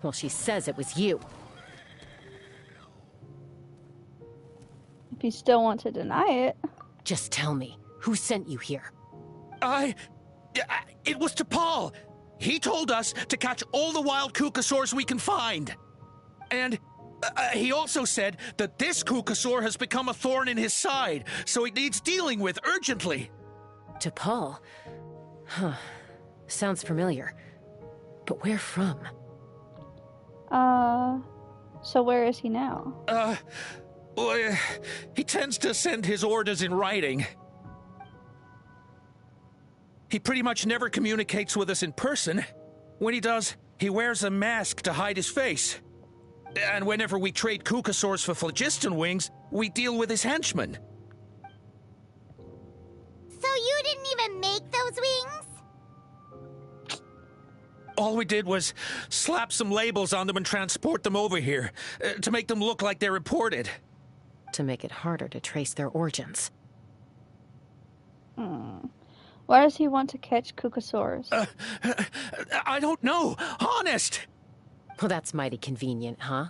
Well, she says it was you. If you still want to deny it. Just tell me, who sent you here? It was T'Pol. He told us to catch all the wild Kukasaurs we can find. And he also said that this Kukasaur has become a thorn in his side, so it needs dealing with urgently. T'Pol? Huh. Sounds familiar. But where from? So where is he now? Well, he tends to send his orders in writing. He pretty much never communicates with us in person. When he does, he wears a mask to hide his face. And whenever we trade Kukasaurs for Phlogiston Wings, we deal with his henchmen. So you didn't even make those wings? All we did was slap some labels on them and transport them over here, to make them look like they're imported. To make it harder to trace their origins. Why does he want to catch Kukasaurs? I don't know, honest! Well, that's mighty convenient, huh?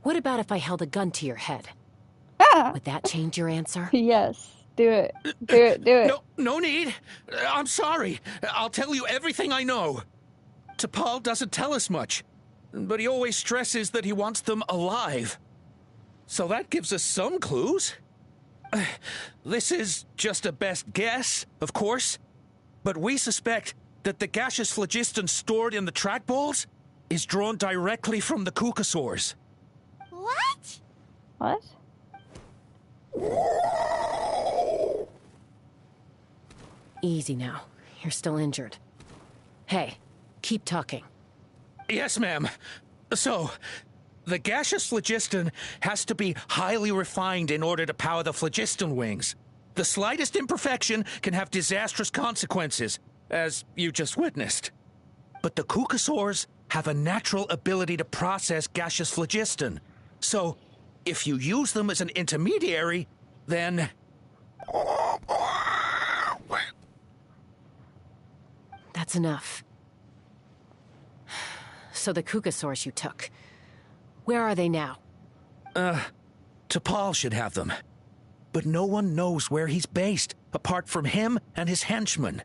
What about if I held a gun to your head? Would that change your answer? Yes. Do it. Do it. Do it. No need. I'm sorry. I'll tell you everything I know. T'Pol doesn't tell us much, but he always stresses that he wants them alive. So that gives us some clues. This is just a best guess, of course, but we suspect that the gaseous phlogiston stored in the track balls is drawn directly from the Kukasaurs. What? What? Easy now. You're still injured. Hey, keep talking. Yes, ma'am. So, the gaseous phlogiston has to be highly refined in order to power the phlogiston wings. The slightest imperfection can have disastrous consequences, as you just witnessed. But the Kukasaurs have a natural ability to process gaseous phlogiston. So, if you use them as an intermediary, then... That's enough. So the Kukasaurs you took, where are they now? T'Pol should have them. But no one knows where he's based, apart from him and his henchmen.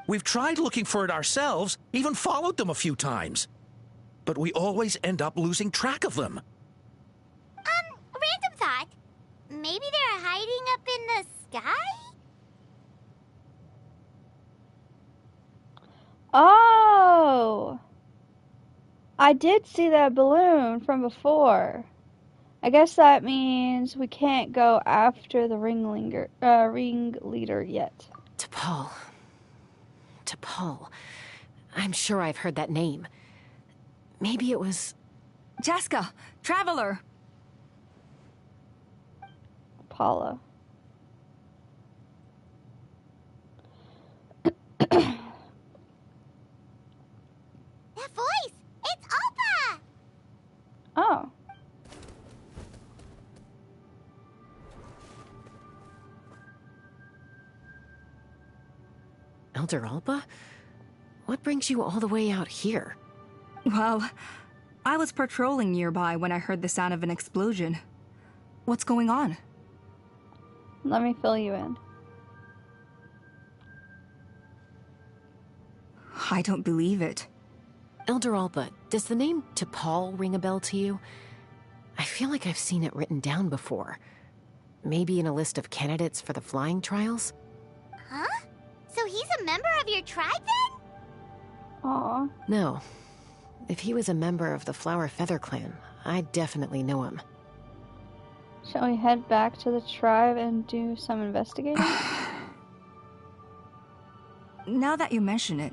We've tried looking for it ourselves, even followed them a few times. But we always end up losing track of them. Random thought. Maybe they're hiding up in the sky? Oh! I did see that balloon from before. I guess that means we can't go after the ringleader yet. T'Pol. T'Pol. I'm sure I've heard that name. Maybe it was... Jaska! Traveler! Paula. That voice! It's Oppa! Oh. Elder Alba? What brings you all the way out here? Well, I was patrolling nearby when I heard the sound of an explosion. What's going on? Let me fill you in. I don't believe it. Elder Alba, does the name T'Pol ring a bell to you? I feel like I've seen it written down before. Maybe in a list of candidates for the flying trials? Huh? So he's a member of your tribe then? Aw. No. If he was a member of the Flower Feather clan, I'd definitely know him. Shall we head back to the tribe and do some investigating? Now that you mention it,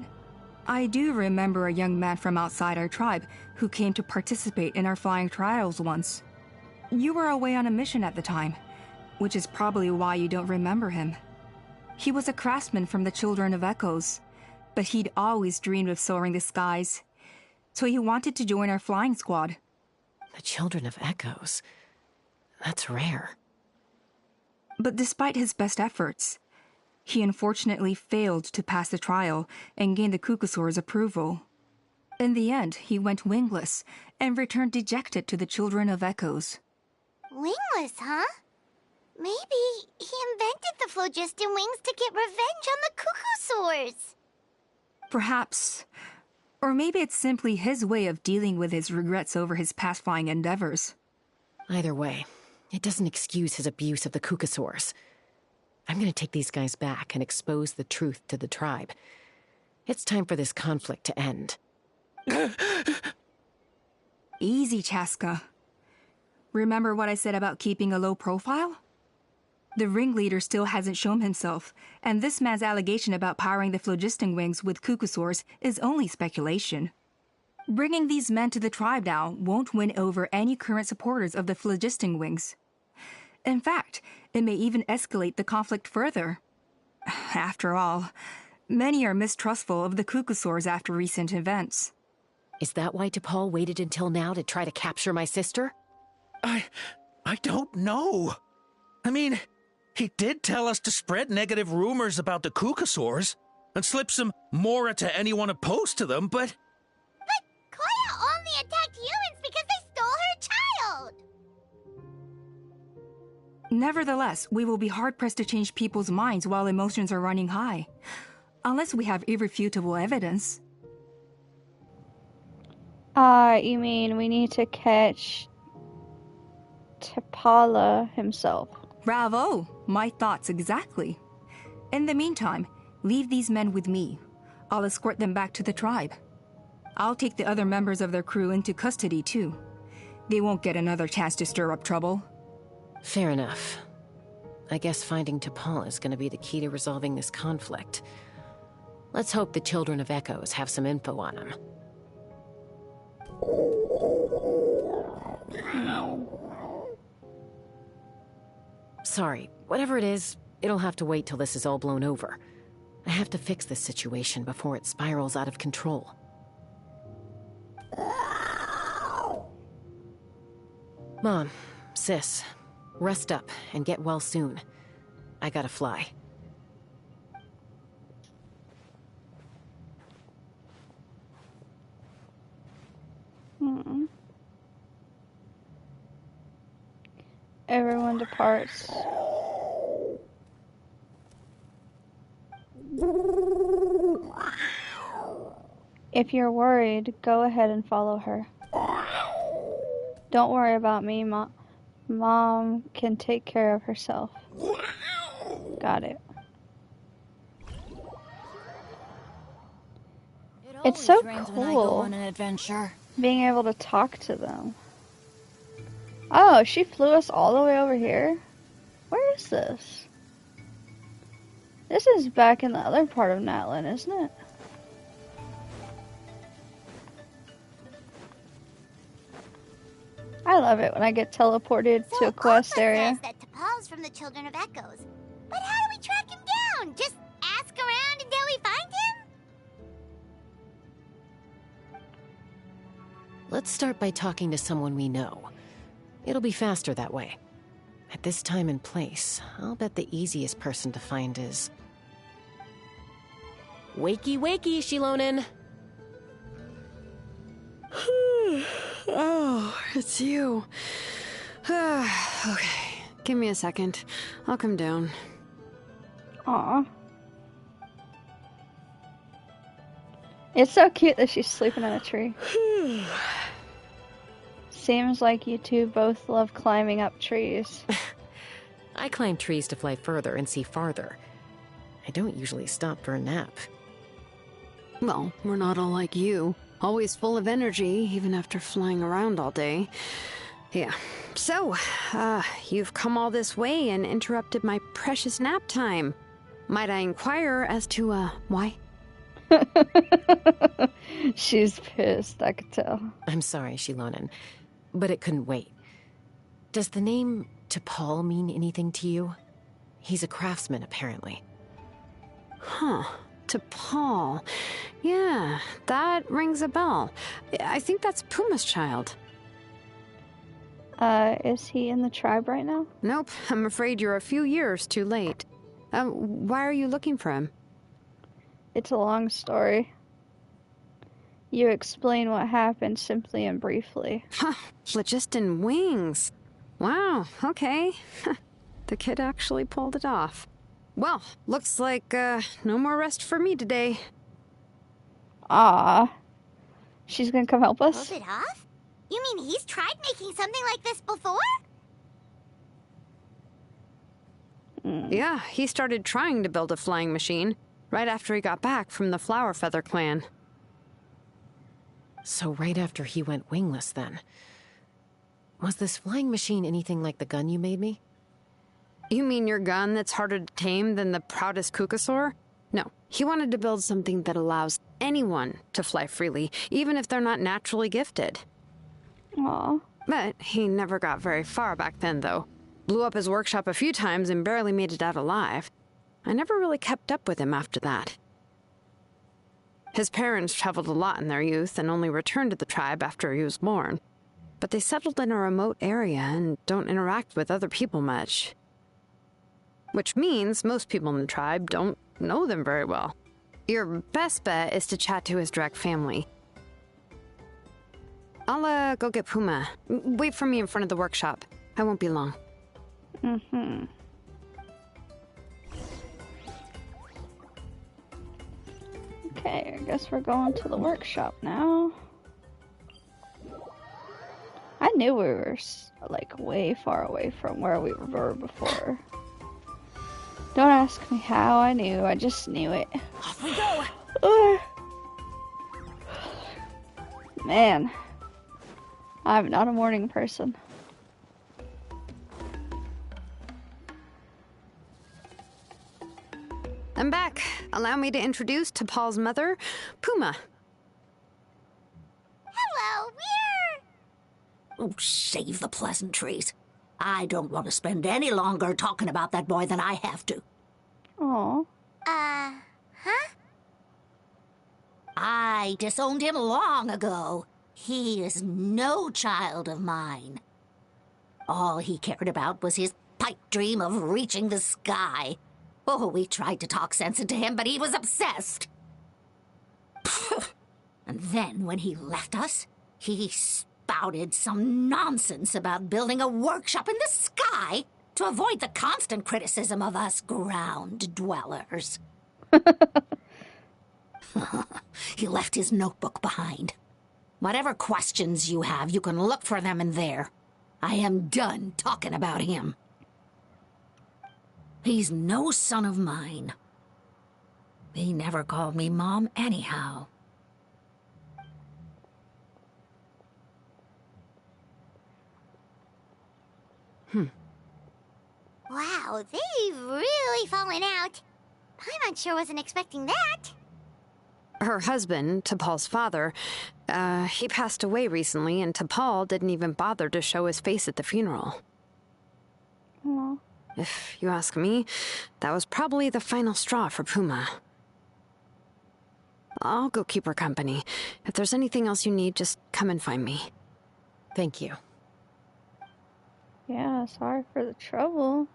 I do remember a young man from outside our tribe who came to participate in our flying trials once. You were away on a mission at the time, which is probably why you don't remember him. He was a craftsman from the Children of Echoes, but he'd always dreamed of soaring the skies, so he wanted to join our flying squad. The Children of Echoes? That's rare. But despite his best efforts, he unfortunately failed to pass the trial and gain the Kukasaur's approval. In the end, he went wingless and returned dejected to the Children of Echoes. Wingless, huh? Maybe he invented the phlogiston wings to get revenge on the Kukasaurs. Perhaps. Or maybe it's simply his way of dealing with his regrets over his past flying endeavors. Either way, it doesn't excuse his abuse of the Kukasaurs. I'm gonna take these guys back and expose the truth to the tribe. It's time for this conflict to end. Easy, Chaska. Remember what I said about keeping a low profile? The ringleader still hasn't shown himself, and this man's allegation about powering the phlogiston wings with Kukasaurs is only speculation. Bringing these men to the tribe now won't win over any current supporters of the phlogiston wings. In fact, it may even escalate the conflict further. After all, Many are mistrustful of the Kukusaurs after recent events. Is that why T'Pol waited until now to try to capture my sister? I don't know. I mean, he did tell us to spread negative rumors about the Kukusaurs and slip some Mora to anyone opposed to them, but... But Koya only attacked humans because they stole her child! Nevertheless, we will be hard-pressed to change people's minds while emotions are running high. Unless we have irrefutable evidence. You mean we need to catch T'Pala himself? Bravo! My thoughts exactly. In the meantime, leave these men with me. I'll escort them back to the tribe. I'll take the other members of their crew into custody too. They won't get another chance to stir up trouble. Fair enough. I guess finding T'Pol is going to be the key to resolving this conflict. Let's hope the Children of Echoes have some info on him. Sorry, whatever it is, it'll have to wait till this is all blown over. I have to fix this situation before it spirals out of control. Mom, Sis, rest up and get well soon. I gotta fly. Everyone departs. If you're worried, go ahead and follow her. Don't worry about me, Mom can take care of herself. Got it. It's so cool on an adventure. being able to talk to them. Oh, she flew us all the way over here? Where is this? This is back in the other part of Natlan, isn't it? I love it when I get teleported to a quest area. Says that T'Pol's from the Children of Echoes. But how do we track him down? Just ask around until we find him? Let's start by talking to someone we know. It'll be faster that way. At this time and place, I'll bet the easiest person to find is... Wakey, wakey, Shilonen! Oh, it's you. Okay, give me a second. I'll come down. Aw. It's so cute that she's sleeping in a tree. Seems like you two both love climbing up trees. I climb trees to fly further and see farther. I don't usually stop for a nap. Well, we're not all like you. Always full of energy, even after flying around all day. Yeah. So, you've come all this way and interrupted my precious nap time. Might I inquire as to, why? She's pissed, I could tell. I'm sorry, Shilonen, but it couldn't wait. Does the name T'Pol mean anything to you? He's a craftsman, apparently. Huh. T'Pol. Yeah, that rings a bell. I think that's Puma's child. Is he in the tribe right now? Nope, I'm afraid you're a few years too late. Why are you looking for him? It's a long story. You explain what happened simply and briefly. Huh, Phlogiston wings. Wow, okay. The kid actually pulled it off. Well, looks like, no more rest for me today. Ah, she's gonna come help us? Pulled it off? You mean he's tried making something like this before? Yeah, he started trying to build a flying machine right after he got back from the Flower Feather clan. So right after he went wingless, then. Was this flying machine anything like the gun you made me? You mean your gun that's harder to tame than the proudest Kukusaur? No, he wanted to build something that allows anyone to fly freely, even if they're not naturally gifted. Aww. But he never got very far back then, though. Blew up his workshop a few times and barely made it out alive. I never really kept up with him after that. His parents traveled a lot in their youth and only returned to the tribe after he was born. But they settled in a remote area and don't interact with other people much. Which means most people in the tribe don't know them very well. Your best bet is to chat to his direct family. I'll go get Puma. Wait for me in front of the workshop. I won't be long. Mm-hmm. Okay, I guess we're going to the workshop now. I knew we were, like, way far away from where we were before. Don't ask me how I knew, I just knew it. Off we go! Man, I'm not a morning person. I'm back. Allow me to introduce to Paul's mother, Puma. Hello, Oh, save the pleasantries. I don't want to spend any longer talking about that boy than I have to. Aww. Huh? I disowned him long ago. He is no child of mine. All he cared about was his pipe dream of reaching the sky. Oh, we tried to talk sense into him, but he was obsessed. And then when he left us, he spouted some nonsense about building a workshop in the sky to avoid the constant criticism of us ground dwellers. He left his notebook behind. Whatever questions you have, you can look for them in there. I am done talking about him. He's no son of mine. He never called me Mom anyhow. Wow, they've really fallen out. Paimon sure wasn't expecting that. Her husband, T'Pol's father, he passed away recently, and T'Pol didn't even bother to show his face at the funeral. Aww. If you ask me, that was probably the final straw for Puma. I'll go keep her company. If there's anything else you need, just come and find me. Thank you. Yeah, sorry for the trouble.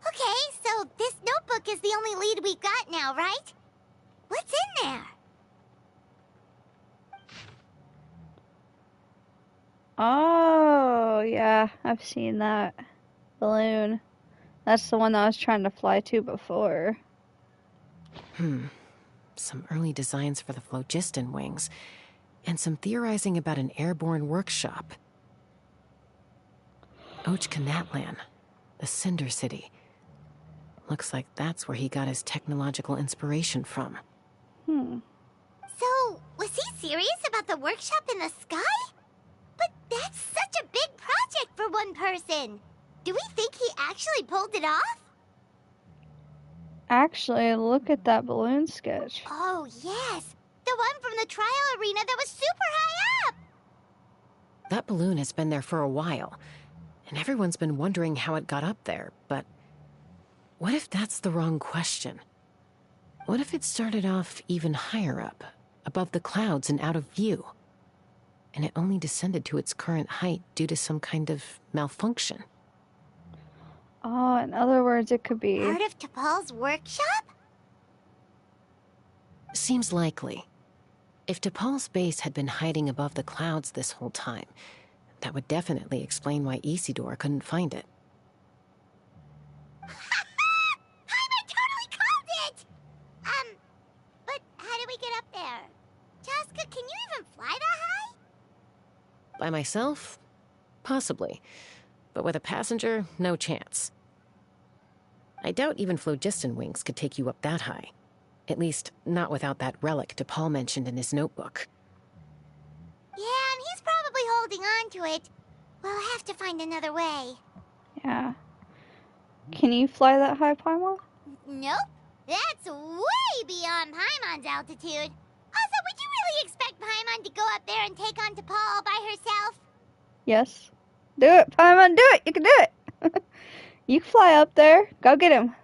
Okay, so this notebook is the only lead we've got now, right? What's in there? Oh, yeah, I've seen that balloon. That's the one that I was trying to fly to before. Some early designs for the Phlogiston wings, and some theorizing about an airborne workshop. Kanatlan, the Cinder City. Looks like that's where he got his technological inspiration from. So, was he serious about the workshop in the sky? But that's such a big project for one person. Do we think he actually pulled it off? Actually, look at that balloon sketch. Oh, yes. The one from the trial arena that was super high up. That balloon has been there for a while, and everyone's been wondering how it got up there, but what if that's the wrong question? What if it started off even higher up, above the clouds and out of view, and it only descended to its current height due to some kind of malfunction? Oh, in other words, it could be part of T'Pol's workshop? Seems likely. If T'Pol's base had been hiding above the clouds this whole time, that would definitely explain why Isidore couldn't find it. I totally called it! But how do we get up there? Chaska, can you even fly that high? By myself? Possibly. But with a passenger, no chance. I doubt even Phlogiston wings could take you up that high. At least, not without that relic T'Pol mentioned in his notebook. Yeah, and he's probably holding on to it. We'll have to find another way. Yeah. Can you fly that high, Paimon? Nope. That's way beyond Paimon's altitude. Also, would you really expect Paimon to go up there and take on T'Pol all by herself? Yes. Do it, Paimon, do it! You can do it! You can fly up there. Go get him.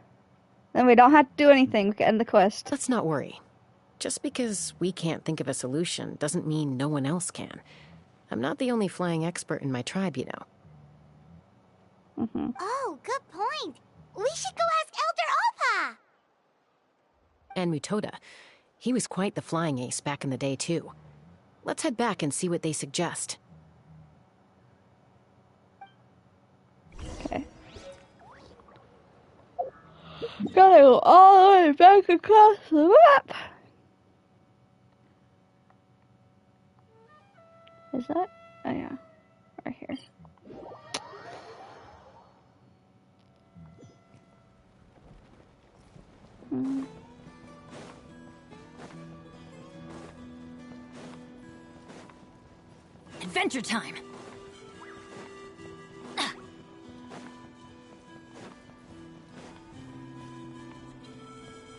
Then we don't have to do anything. We can end the quest. Let's not worry. Just because we can't think of a solution doesn't mean no one else can. I'm not the only flying expert in my tribe, you know. Oh, good point. We should go ask Elder Opa. And Mutoda. He was quite the flying ace back in the day, too. Let's head back and see what they suggest. Okay. Gotta go all the way back across the map. Is that? Oh yeah, right here. Adventure time!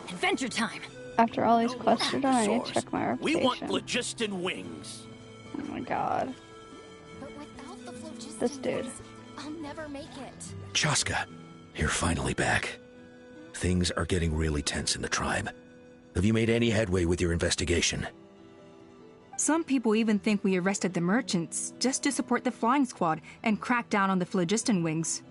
Adventure time! After all these quests are done, I need to check my We reputation. want Phlogiston wings. Oh my god. But without the Phlogiston This dude. wings, I'll never make it. Chaska, you're finally back. Things are getting really tense in the tribe. Have you made any headway with your investigation? Some people even think we arrested the merchants just to support the flying squad and crack down on the Phlogiston wings.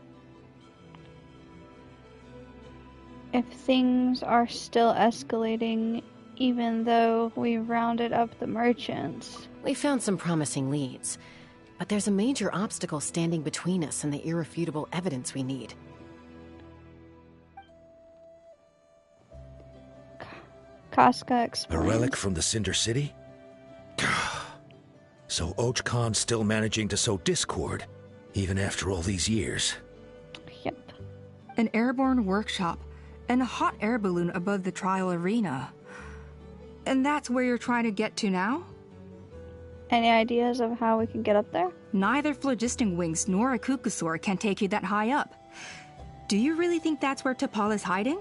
If things are still escalating, even though we rounded up the merchants. We found some promising leads, but there's a major obstacle standing between us and the irrefutable evidence we need. Casca A explains. relic from the Cinder City? So Och Khan's still managing to sow discord, even after all these years. Yep. An airborne workshop and a hot air balloon above the trial arena. And that's where you're trying to get to now? Any ideas of how we can get up there? Neither Phlogiston wings nor a Kukusaur can take you that high up. Do you really think that's where T'Pol is hiding?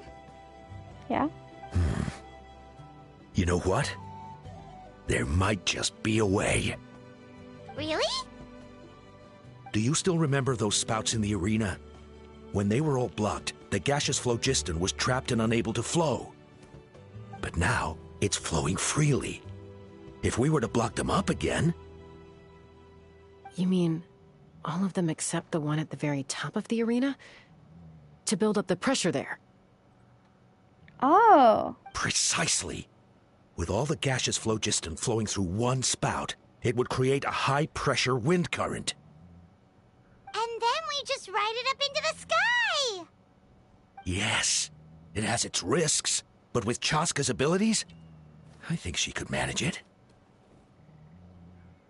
Yeah. You know what? There might just be a way. Really? Do you still remember those spouts in the arena? When they were all blocked, the gaseous phlogiston was trapped and unable to flow. But now, it's flowing freely. If we were to block them up again... You mean all of them except the one at the very top of the arena? To build up the pressure there? Oh. Precisely. With all the gaseous phlogiston flowing through one spout, it would create a high-pressure wind current. And then we just ride it up into the sky! Yes, it has its risks, but with Chaska's abilities, I think she could manage it.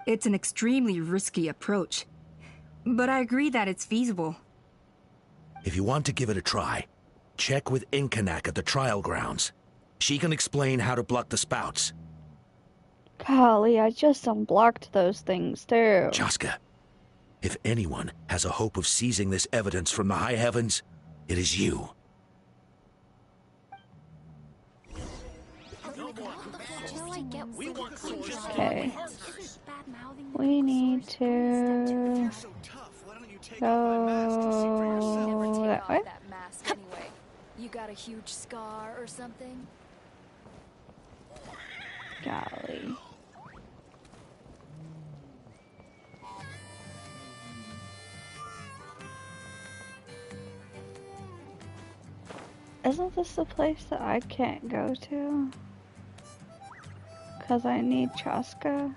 It's an extremely risky approach, but I agree that it's feasible. If you want to give it a try, check with Inkanak at the trial grounds. She can explain how to block the spouts. Golly, I just unblocked those things too. Chaska, if anyone has a hope of seizing this evidence from the high heavens, it is you. Okay. We need to go that way. You got a huge scar or something? Golly. Isn't this the place that I can't go to? Because I need Chaska.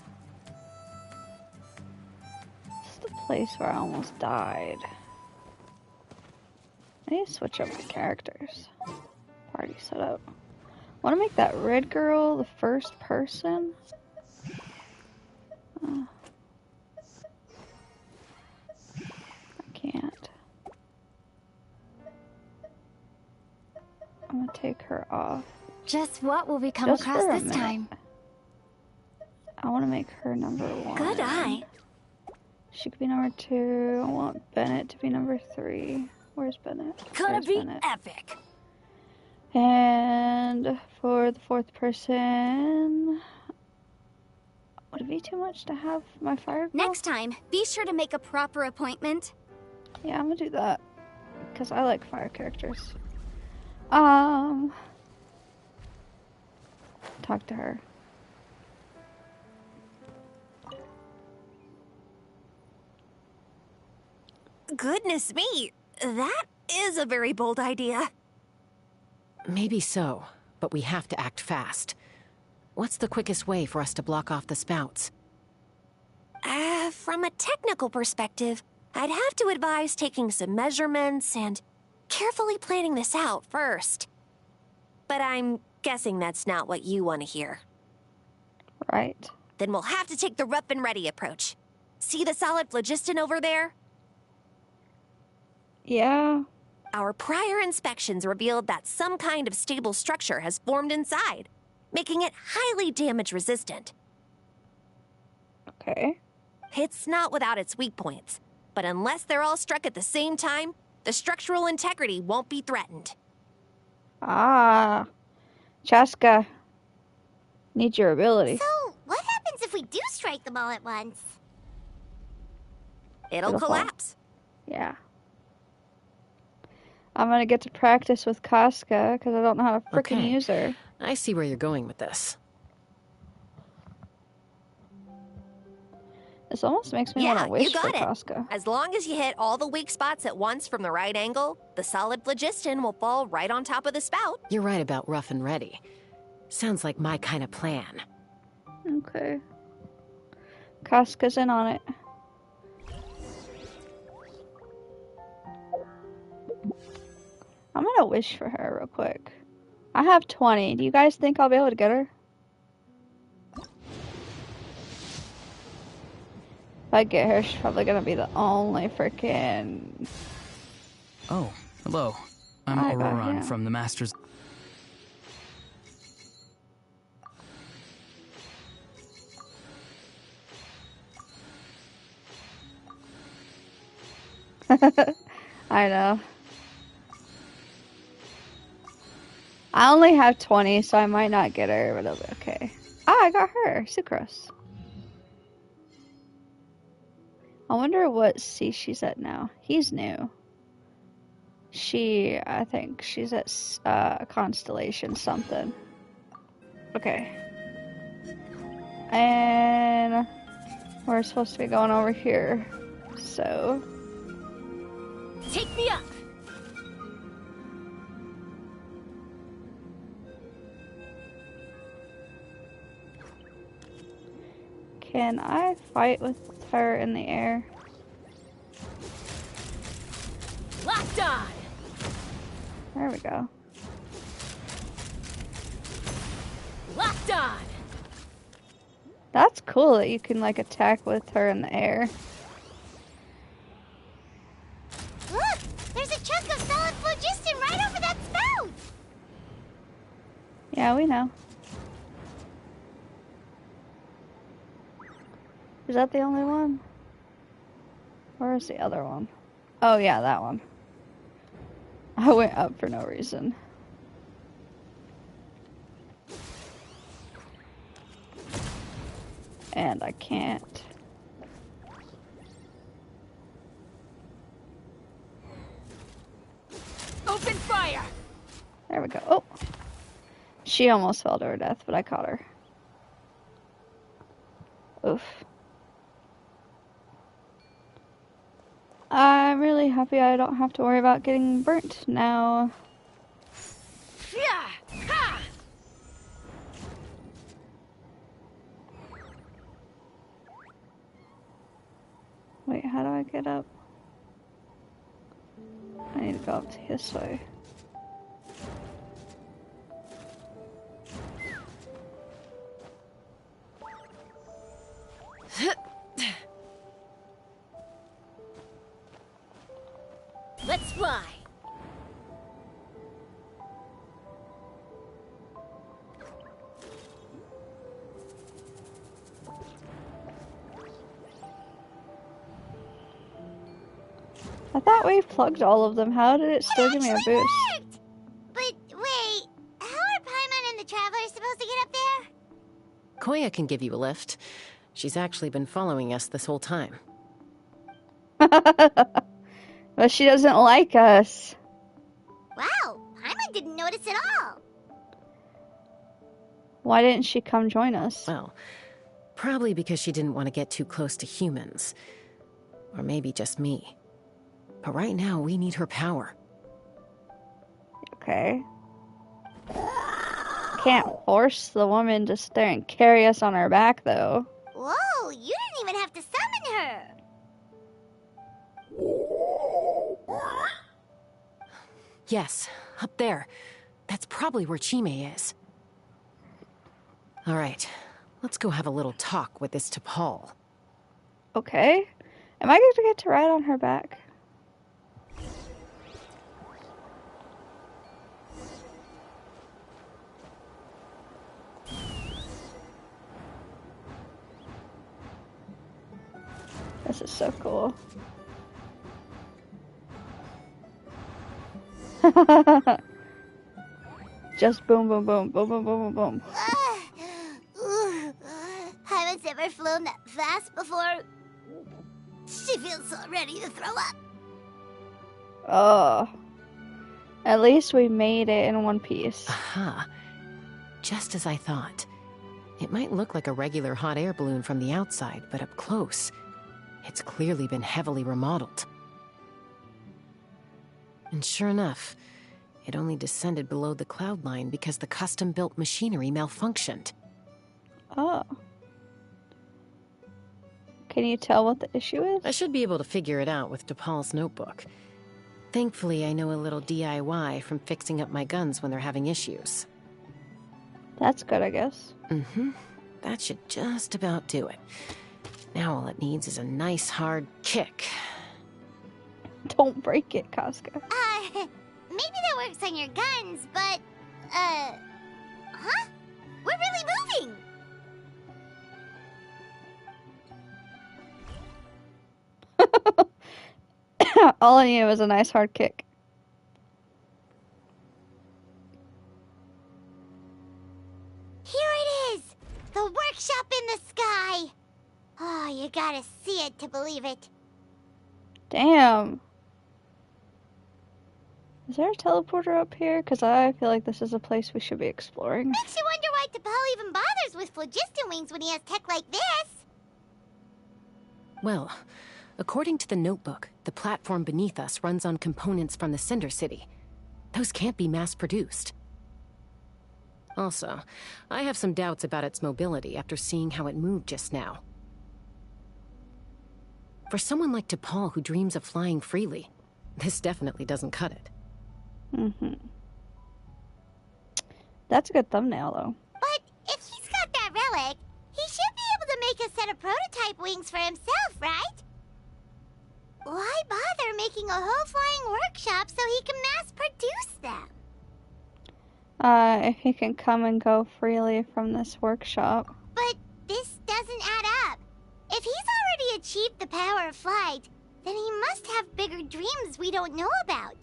This is the place where I almost died. I need to switch up my characters. Party setup. Want to make that red girl the first person? I can't. I'm gonna take her off. Just what will we come Just across for a this minute. time? I want to make her number 1. Good eye. She could be number 2. I want Bennett to be number 3. Where's Bennett? Gonna There's be Bennett. epic. And for the 4th person, would it be too much to have my fire girl? Next time, be sure to make a proper appointment. Yeah, I'm gonna do that because I like fire characters. talk to her. Goodness me, that is a very bold idea. Maybe so, but we have to act fast. What's the quickest way for us to block off the spouts? From a technical perspective, I'd have to advise taking some measurements and carefully planning this out first. But I'm guessing that's not what you want to hear. Right. Then we'll have to take the rough and ready approach. See the solid phlogiston over there? Yeah. Our prior inspections revealed that some kind of stable structure has formed inside, making it highly damage resistant. Okay. It's not without its weak points, but unless they're all struck at the same time, the structural integrity won't be threatened. Ah. Chaska. Need your ability. So, what happens if we do strike them all at once? It'll It'll fall. collapse. Yeah. I'm gonna get to practice with Casca because I don't know how to freaking Okay. use her. I see where you're going with this. This almost makes me want Yeah, to wish you got for it. Casca. As long as you hit all the weak spots at once from the right angle, the solid phlogiston will fall right on top of the spout. You're right about rough and ready. Sounds like my kind of plan. Okay. Casca's in on it. I'm gonna wish for her real quick. I have 20. Do you guys think I'll be able to get her? If I get her, she's probably gonna be the only freaking. Oh, hello. I'm I got Auroron him. from the Masters. I know. I only have 20, so I might not get her, but it'll be okay. Ah, I got her, Sucrose. I wonder what sea she's at now. He's new. I think she's at Constellation something. Okay. And we're supposed to be going over here. So. Take me up! Can I fight with her in the air? Locked on! There we go. Locked on! That's cool that you can like attack with her in the air. Look! There's a chunk of solid phlogiston right over that spout! Yeah, we know. Is that the only one? Where is the other one? Oh yeah, that one. I went up for no reason. And I can't. Open fire! There we go. Oh! She almost fell to her death, but I caught her. Oof. I'm really happy I don't have to worry about getting burnt now. Yeah! Ha! Wait, how do I get up? I need to go up to this way. Let's fly! I thought we plugged all of them. How did it still give me a boost? Worked! But wait, how are Paimon and the Travelers supposed to get up there? Koya can give you a lift. She's actually been following us this whole time. But she doesn't like us. Wow, Paimon didn't notice at all. Why didn't she come join us? Well, probably because she didn't want to get too close to humans. Or maybe just me. But right now, we need her power. Okay. Can't force the woman to stay and carry us on her back, though. Whoa, you didn't even have to summon her. Yes, up there. That's probably where Chime is. All right, let's go have a little talk with this T'Pol. Okay. Am I going to get to ride on her back? This is so cool. Just boom, boom, boom, boom, boom, boom, boom, boom. Haven't ever flown that fast before. She feels so ready to throw up. Oh. At least we made it in one piece. Aha. Just as I thought. It might look like a regular hot air balloon from the outside, but up close, it's clearly been heavily remodeled. And sure enough, it only descended below the cloud line because the custom-built machinery malfunctioned. Oh. Can you tell what the issue is? I should be able to figure it out with T'Pol's notebook. Thankfully, I know a little DIY from fixing up my guns when they're having issues. That's good, I guess. Mm-hmm. That should just about do it. Now all it needs is a nice hard kick. Don't break it, Casca. Maybe that works on your guns, but, huh? We're really moving! All I needed was a nice hard kick. Here it is! The workshop in the sky! Oh, you gotta see it to believe it. Damn. Is there a teleporter up here? Because I feel like this is a place we should be exploring. Makes you wonder why T'Pol even bothers with phlogiston wings when he has tech like this. Well, according to the notebook, the platform beneath us runs on components from the Cinder City. Those can't be mass-produced. Also, I have some doubts about its mobility after seeing how it moved just now. For someone like T'Pol who dreams of flying freely, this definitely doesn't cut it. Mm-hmm. That's a good thumbnail, though. But if he's got that relic, he should be able to make a set of prototype wings for himself, right? Why bother making a whole flying workshop so he can mass-produce them? If he can come and go freely from this workshop. But this doesn't add up. If he's already achieved the power of flight, then he must have bigger dreams we don't know about.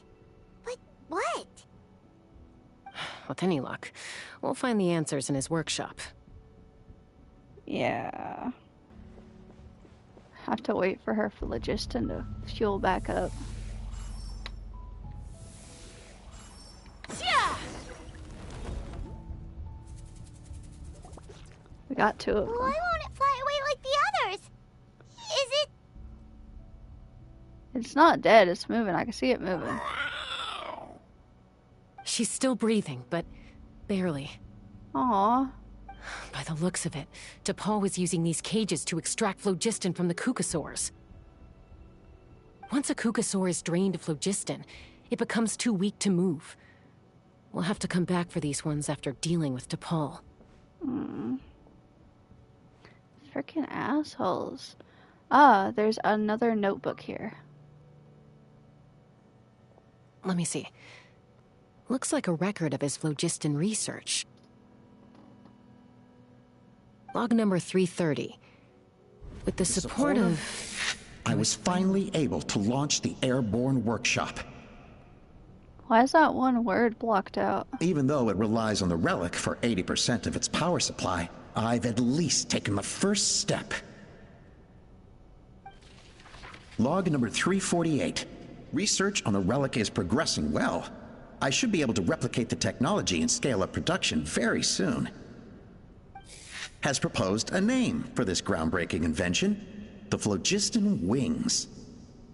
But what? With any luck, we'll find the answers in his workshop. Yeah. Have to wait for her phlogiston to fuel back up. Yeah. We got two of them. Why won't it fly away like the others? Is it? It's not dead, it's moving. I can see it moving. She's still breathing, but barely. Aww. By the looks of it, T'Pol was using these cages to extract phlogiston from the Kukasaurs. Once a Kukasaur is drained of phlogiston, it becomes too weak to move. We'll have to come back for these ones after dealing with T'Pol. Freaking assholes. Ah, there's another notebook here. Let me see. Looks like a record of his phlogiston research. Log number 330. With the support of... I was finally able to launch the airborne workshop. Why is that one word blocked out? Even though it relies on the relic for 80% of its power supply, I've at least taken the first step. Log number 348. Research on the relic is progressing well. I should be able to replicate the technology and scale up production very soon. has proposed a name for this groundbreaking invention, the Phlogiston wings.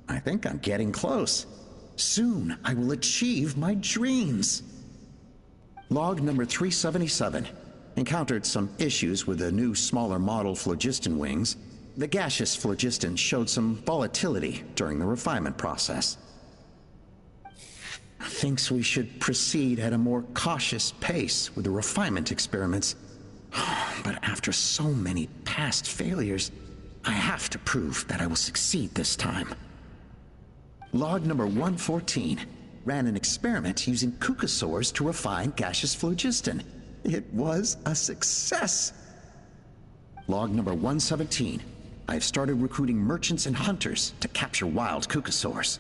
I think I'm getting close. Soon I will achieve my dreams. Log number 377 encountered some issues with the new smaller model Phlogiston wings. The gaseous phlogiston showed some volatility during the refinement process. Thinks we should proceed at a more cautious pace with the refinement experiments. But after so many past failures, I have to prove that I will succeed this time. Log number 114 ran an experiment using cucosaurs to refine gaseous phlogiston. It was a success. Log number 117. I have started recruiting merchants and hunters to capture wild cucosaurs.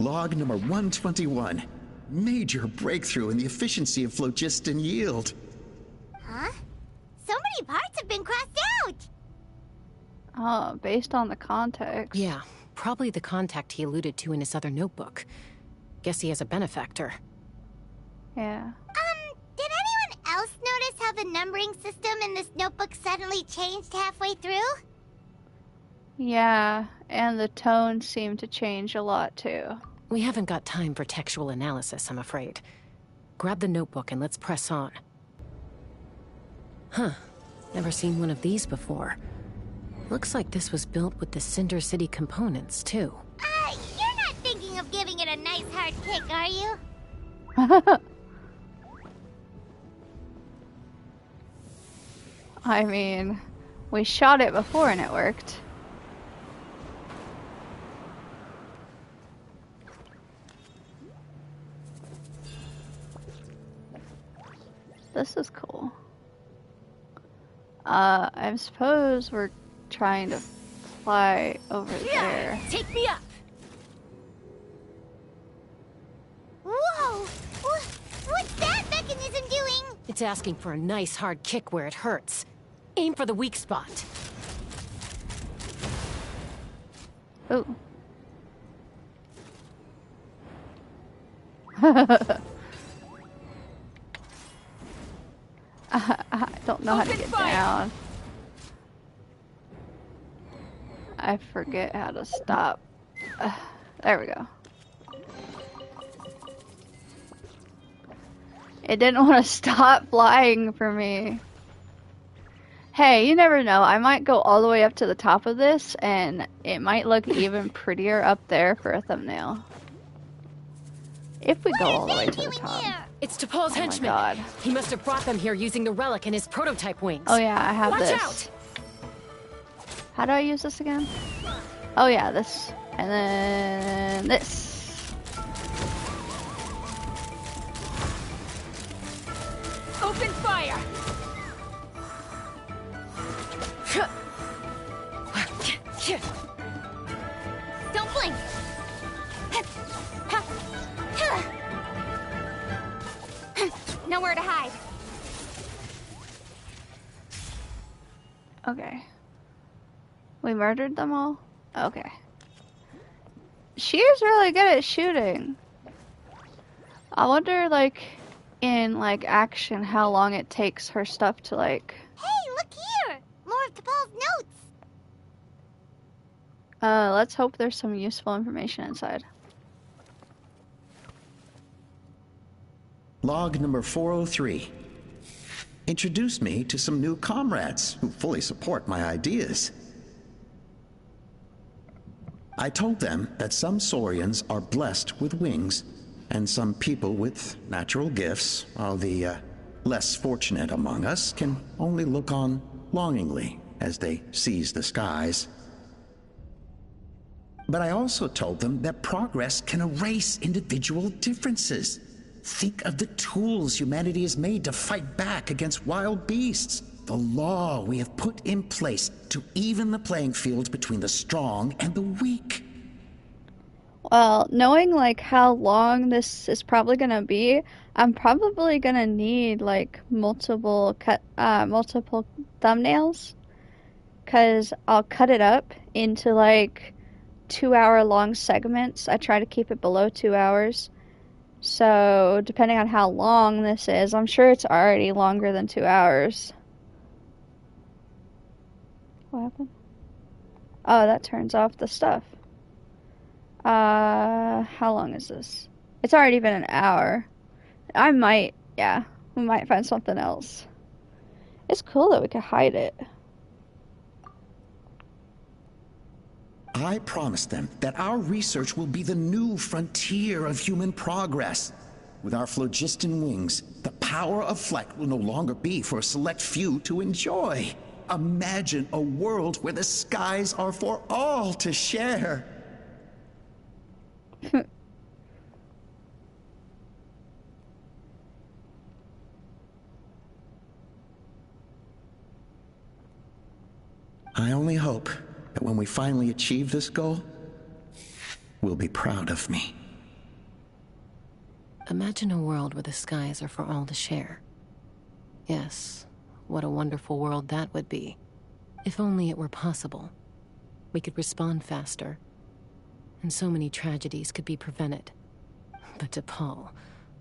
Log number 121. Major breakthrough in the efficiency of phlogiston yield. Huh? So many parts have been crossed out! Oh, based on the context. Yeah, probably the contact he alluded to in his other notebook. Guess he has a benefactor. Yeah. Did anyone else notice how the numbering system in this notebook suddenly changed halfway through? Yeah, and the tone seemed to change a lot too. We haven't got time for textual analysis, I'm afraid. Grab the notebook and let's press on. Huh. Never seen one of these before. Looks like this was built with the Cinder City components, too. You're not thinking of giving it a nice hard kick, are you? I mean, we shot it before and it worked. This is cool. I suppose we're trying to fly over there. Take me up! Whoa! What's that mechanism doing? It's asking for a nice hard kick where it hurts. Aim for the weak spot. Oh. I don't know how to get down. I forget how to stop. There we go. It didn't want to stop flying for me. Hey, you never know. I might go all the way up to the top of this, and it might look even prettier up there for a thumbnail. If we go all the way to the top. It's T'Pol's henchman. God. He must have brought them here using the relic in his prototype wings. Oh yeah, I have Watch this. Out! How do I use this again? Oh yeah, this. And then this. Open fire! Don't blink! Nowhere to hide. Okay. We murdered them all? Okay. She is really good at shooting. I wonder, like, in, like, action, how long it takes her stuff to, like... Hey, look here! More of T'Pol's notes! Let's hope there's some useful information inside. Log number 403. Introduced me to some new comrades who fully support my ideas. I told them that some Saurians are blessed with wings, and some people with natural gifts, while the less fortunate among us can only look on longingly as they seize the skies. But I also told them that progress can erase individual differences. Think of the tools humanity has made to fight back against wild beasts. The law we have put in place to even the playing field between the strong and the weak. Well, knowing, like, how long this is probably gonna be, I'm probably gonna need, like, multiple thumbnails. 'Cause I'll cut it up into, like, 2-hour-long segments. I try to keep it below 2 hours. So, depending on how long this is, I'm sure it's already longer than 2 hours. What happened? Oh, that turns off the stuff. How long is this? It's already been an hour. Yeah, we might find something else. It's cool that we can hide it. I promised them that our research will be the new frontier of human progress. With our phlogiston wings, the power of flight will no longer be for a select few to enjoy. Imagine a world where the skies are for all to share. I only hope that when we finally achieve this goal, we'll be proud of me. Imagine a world where the skies are for all to share. Yes, what a wonderful world that would be. If only it were possible. We could respond faster, and so many tragedies could be prevented. But DePaul,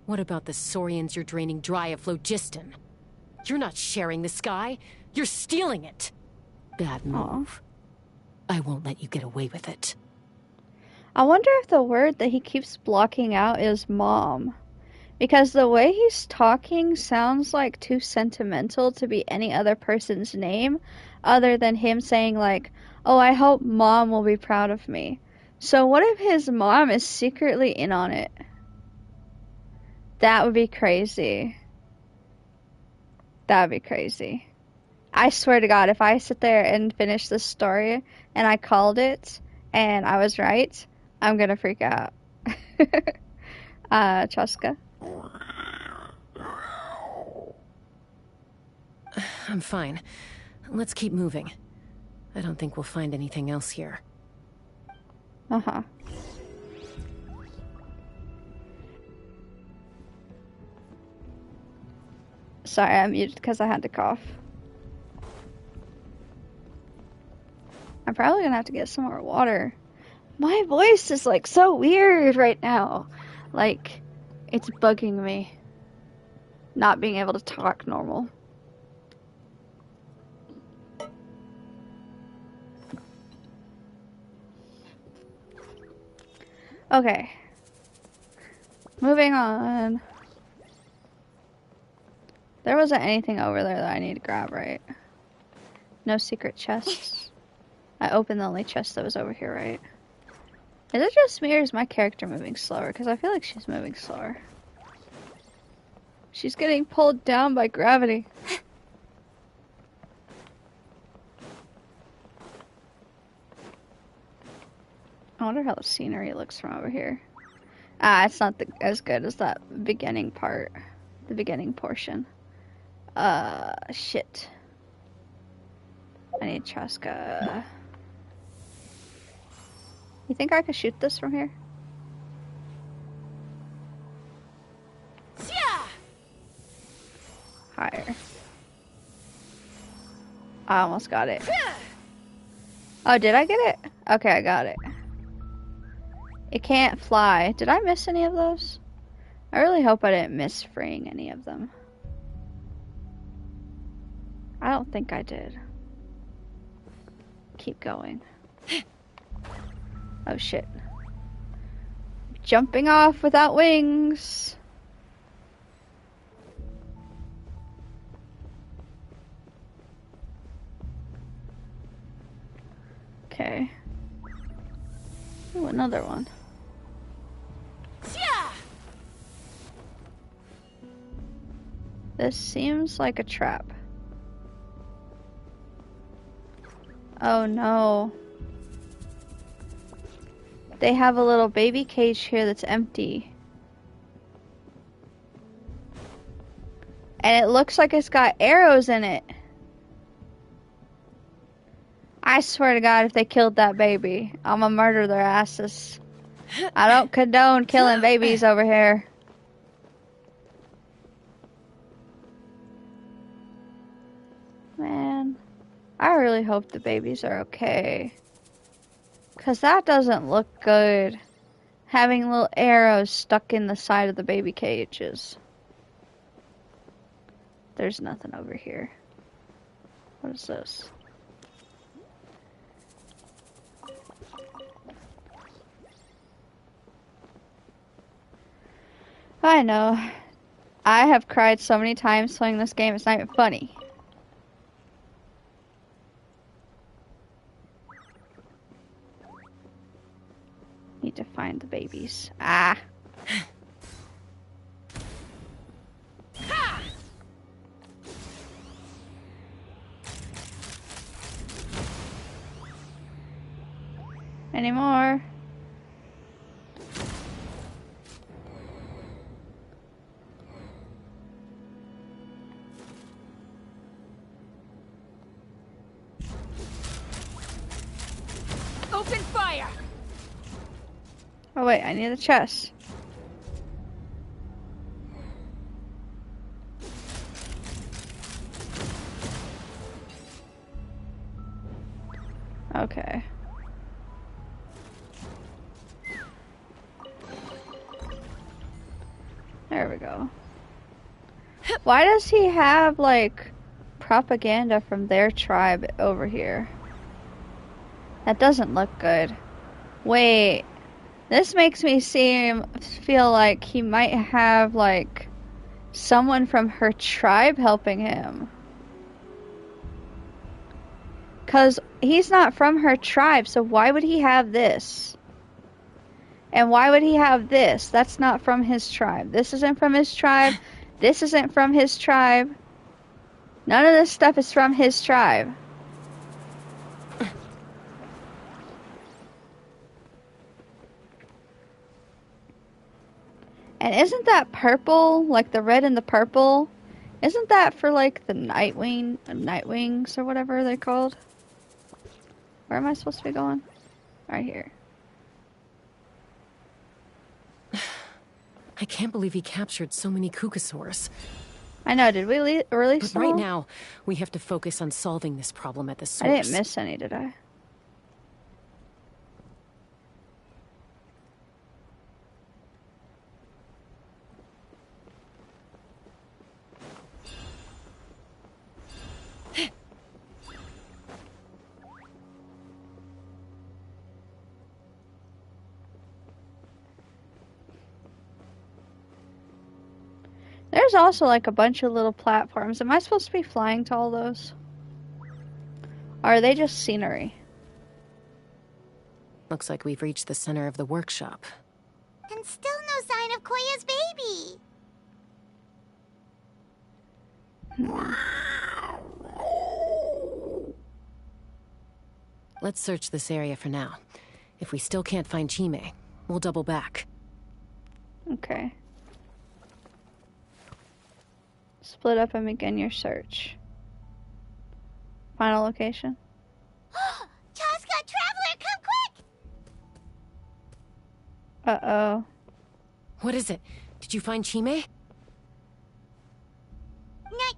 what about the saurians you're draining dry of Phlogiston? You're not sharing the sky, you're stealing it! Bad move. I won't let you get away with it. I wonder if the word that he keeps blocking out is mom. Because the way he's talking sounds like too sentimental to be any other person's name other than him saying like, oh, I hope mom will be proud of me. So what if his mom is secretly in on it? That would be crazy. That would be crazy. I swear to God, if I sit there and finish this story and I called it and I was right, I'm gonna freak out. Chaska? I'm fine. Let's keep moving. I don't think we'll find anything else here. Uh-huh. Sorry, I muted because I had to cough. I'm probably gonna have to get some more water. My voice is like so weird right now. Like, it's bugging me. Not being able to talk normal. Okay. Moving on. There wasn't anything over there that I need to grab, right? No secret chests. I opened the only chest that was over here, right? Is it just me or is my character moving slower? Because I feel like she's moving slower. She's getting pulled down by gravity. I wonder how the scenery looks from over here. Ah, it's not as good as that beginning part. The beginning portion. Shit. I need Chaska. You think I could shoot this from here? Higher. I almost got it. Oh, did I get it? Okay, I got it. It can't fly. Did I miss any of those? I really hope I didn't miss freeing any of them. I don't think I did. Keep going. Oh shit. Jumping off without wings. Okay. Ooh, another one. This seems like a trap. Oh no. They have a little baby cage here that's empty. And it looks like it's got arrows in it. I swear to God, if they killed that baby, I'm gonna murder their asses. I don't condone killing babies over here. Man, I really hope the babies are okay. 'Cause that doesn't look good. Having little arrows stuck in the side of the baby cages. There's nothing over here. What is this? I know. I have cried so many times playing this game, it's not even funny. Need to find the babies. Ah. Any more? Open fire! Oh wait, I need a chest. Okay. There we go. Why does he have, like, propaganda from their tribe over here? That doesn't look good. Wait. This makes me feel like he might have, like, someone from her tribe helping him. 'Cause he's not from her tribe, so why would he have this? And why would he have this? That's not from his tribe. This isn't from his tribe. This isn't from his tribe. None of this stuff is from his tribe. And isn't that purple, like the red and the purple? Isn't that for like the Nightwings or whatever they're called? Where am I supposed to be going? Right here. I can't believe he captured so many Kukasaurs. I know, did we release But right them all? now, we have to focus on solving this problem at the source. I didn't miss any, did I? There's also like a bunch of little platforms. Am I supposed to be flying to all those? Or are they just scenery? Looks like we've reached the center of the workshop. And still no sign of Koya's baby. Let's search this area for now. If we still can't find Chime, we'll double back. Okay. Split up and begin your search. Final location. Chaska, Traveler, come quick! Uh-oh. What is it? Did you find Chime? Not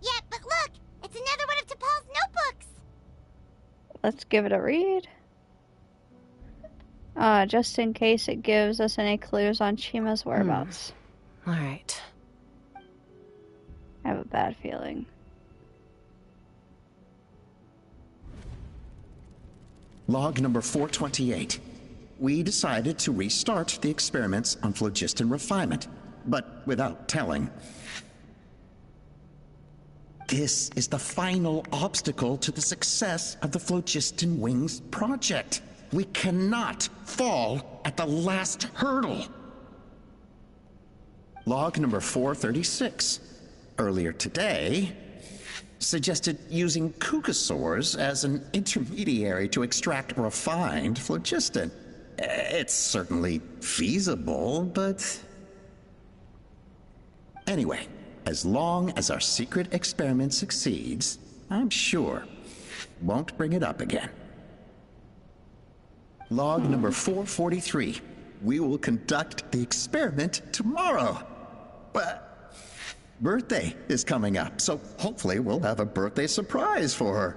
yet, but look! It's another one of T'Pol's notebooks! Let's give it a read. Just in case it gives us any clues on Chima's whereabouts. Alright. I have a bad feeling. Log number 428. We decided to restart the experiments on phlogiston refinement, but without telling. This is the final obstacle to the success of the Phlogiston Wings project. We cannot fall at the last hurdle. Log number 436. Earlier today, suggested using Kukasaurs as an intermediary to extract refined phlogiston. It's certainly feasible, but... Anyway, as long as our secret experiment succeeds, I'm sure won't bring it up again. Log number 443. We will conduct the experiment tomorrow. But birthday is coming up, so hopefully we'll have a birthday surprise for her.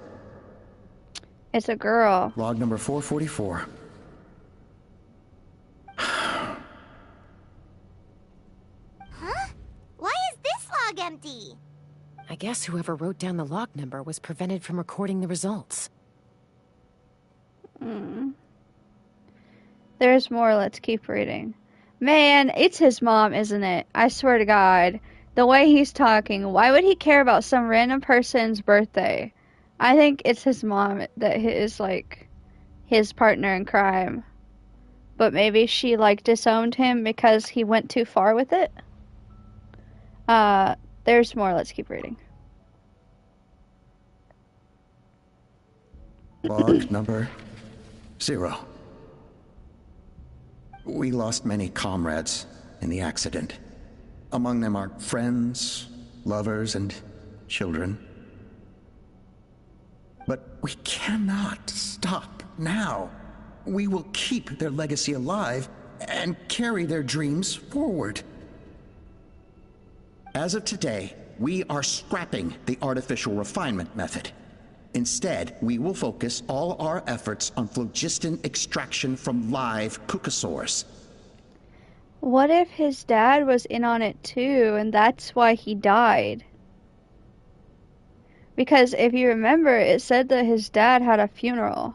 It's a girl. Log number 444. Huh? Why is this log empty? I guess whoever wrote down the log number was prevented from recording the results. There's more, let's keep reading. Man, it's his mom, isn't it? I swear to God. The way he's talking, why would he care about some random person's birthday? I think it's his mom that is, like, his partner in crime. But maybe she, like, disowned him because he went too far with it? There's more. Let's keep reading. Log number 0. We lost many comrades in the accident. Among them are friends, lovers, and children. But we cannot stop now. We will keep their legacy alive and carry their dreams forward. As of today, we are scrapping the artificial refinement method. Instead, we will focus all our efforts on phlogiston extraction from live cucosaurs. What if his dad was in on it too, and that's why he died? Because if you remember, it said that his dad had a funeral.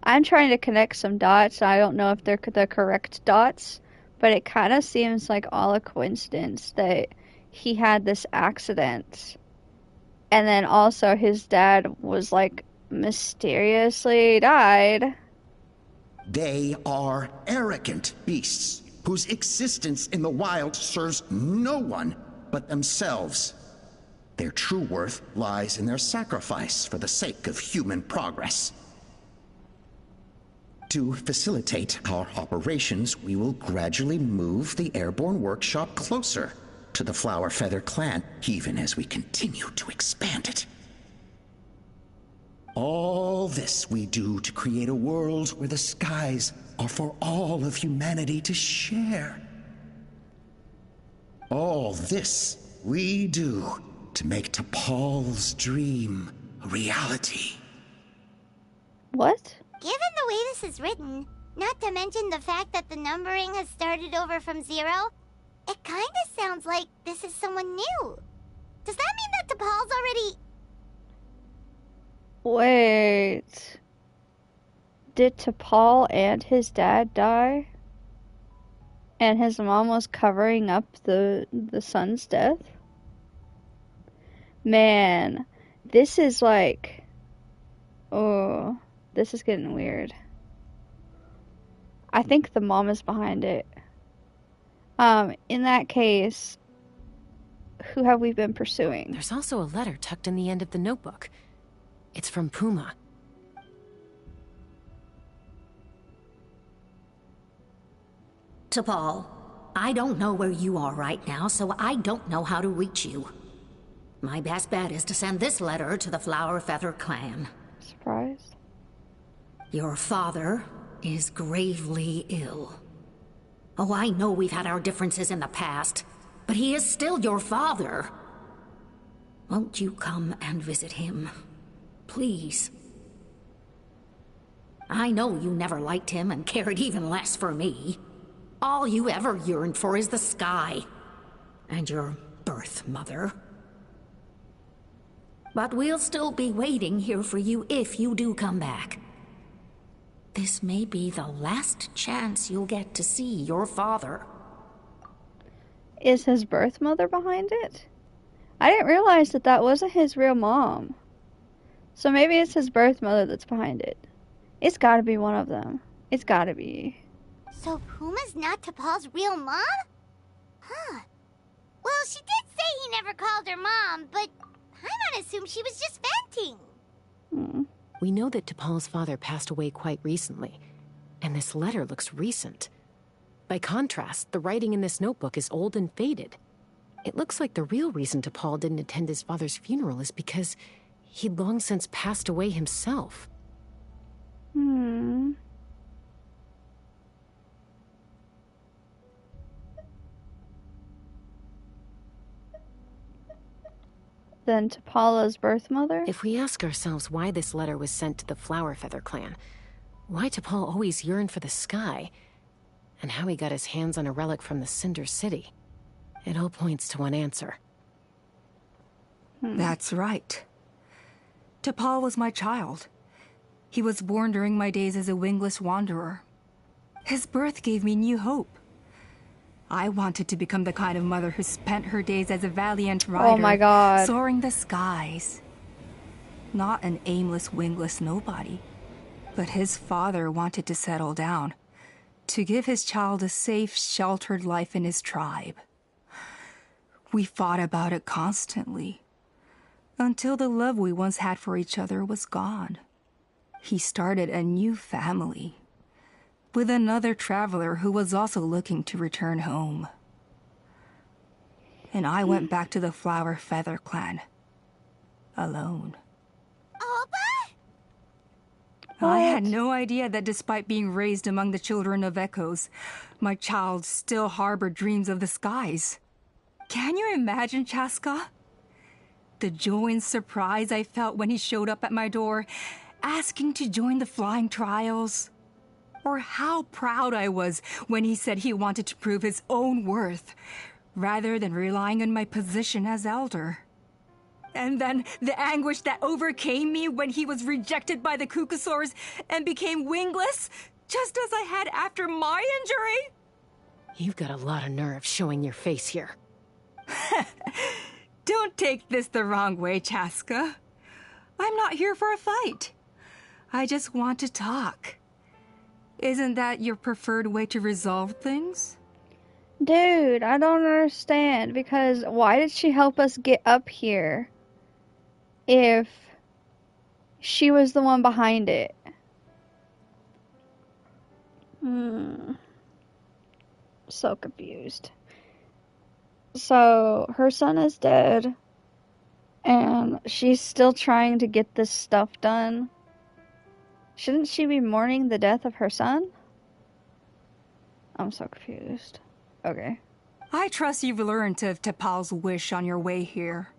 I'm trying to connect some dots. I don't know if they're the correct dots, but it kind of seems like all a coincidence that he had this accident. And then also his dad was, like, mysteriously died. They are arrogant beasts whose existence in the wild serves no one but themselves. Their true worth lies in their sacrifice for the sake of human progress. To facilitate our operations, we will gradually move the airborne workshop closer to the Flower Feather clan, even as we continue to expand it. All this we do to create a world where the skies are for all of humanity to share. All this we do to make T'Pol's dream a reality. What? Given the way this is written, not to mention the fact that the numbering has started over from 0, it kinda sounds like this is someone new. Does that mean that T'Pol's already... Wait. Did T'Pol and his dad die? And his mom was covering up the son's death? Man, this is like... Oh, this is getting weird. I think the mom is behind it. In that case, who have we been pursuing? There's also a letter tucked in the end of the notebook. It's from Puma. T'Pol, I don't know where you are right now, so I don't know how to reach you. My best bet is to send this letter to the Flower Feather clan. Surprise. Your father is gravely ill. Oh, I know we've had our differences in the past, but he is still your father. Won't you come and visit him? Please. I know you never liked him and cared even less for me. All you ever yearned for is the sky. And your birth mother. But we'll still be waiting here for you if you do come back. This may be the last chance you'll get to see your father. Is his birth mother behind it? I didn't realize that that wasn't his real mom. So maybe it's his birth mother that's behind it. It's gotta be one of them. It's gotta be. So Puma's not T'Pol's real mom? Huh. Well, she did say he never called her mom, but I might assume she was just venting. We know that T'Pol's father passed away quite recently, and this letter looks recent. By contrast, the writing in this notebook is old and faded. It looks like the real reason T'Pol didn't attend his father's funeral is because he'd long since passed away himself. Then T'Pola's birth mother? If we ask ourselves why this letter was sent to the Flower Feather clan, why T'Pol always yearned for the sky, and how he got his hands on a relic from the Cinder City, it all points to one answer. That's right. T'Pol was my child. He was born during my days as a wingless wanderer. His birth gave me new hope. I wanted to become the kind of mother who spent her days as a valiant rider, Oh my God. soaring the skies. Not an aimless, wingless nobody. But his father wanted to settle down, to give his child a safe, sheltered life in his tribe. We fought about it constantly, until the love we once had for each other was gone. He started a new family, with another traveler who was also looking to return home. And I went back to the Flower Feather clan, alone. I had no idea that despite being raised among the children of echoes, my child still harbored dreams of the skies. Can you imagine, Chaska? The joy and surprise I felt when he showed up at my door, asking to join the flying trials. Or how proud I was when he said he wanted to prove his own worth, rather than relying on my position as elder. And then the anguish that overcame me when he was rejected by the Cucusaurs and became wingless, just as I had after my injury. You've got a lot of nerve showing your face here. Don't take this the wrong way, Chaska. I'm not here for a fight. I just want to talk. Isn't that your preferred way to resolve things? Dude, I don't understand, because why did she help us get up here if she was the one behind it? So confused. So, her son is dead, and she's still trying to get this stuff done. Shouldn't she be mourning the death of her son? I'm so confused. Okay. I trust you've learned of T'Pol's wish on your way here.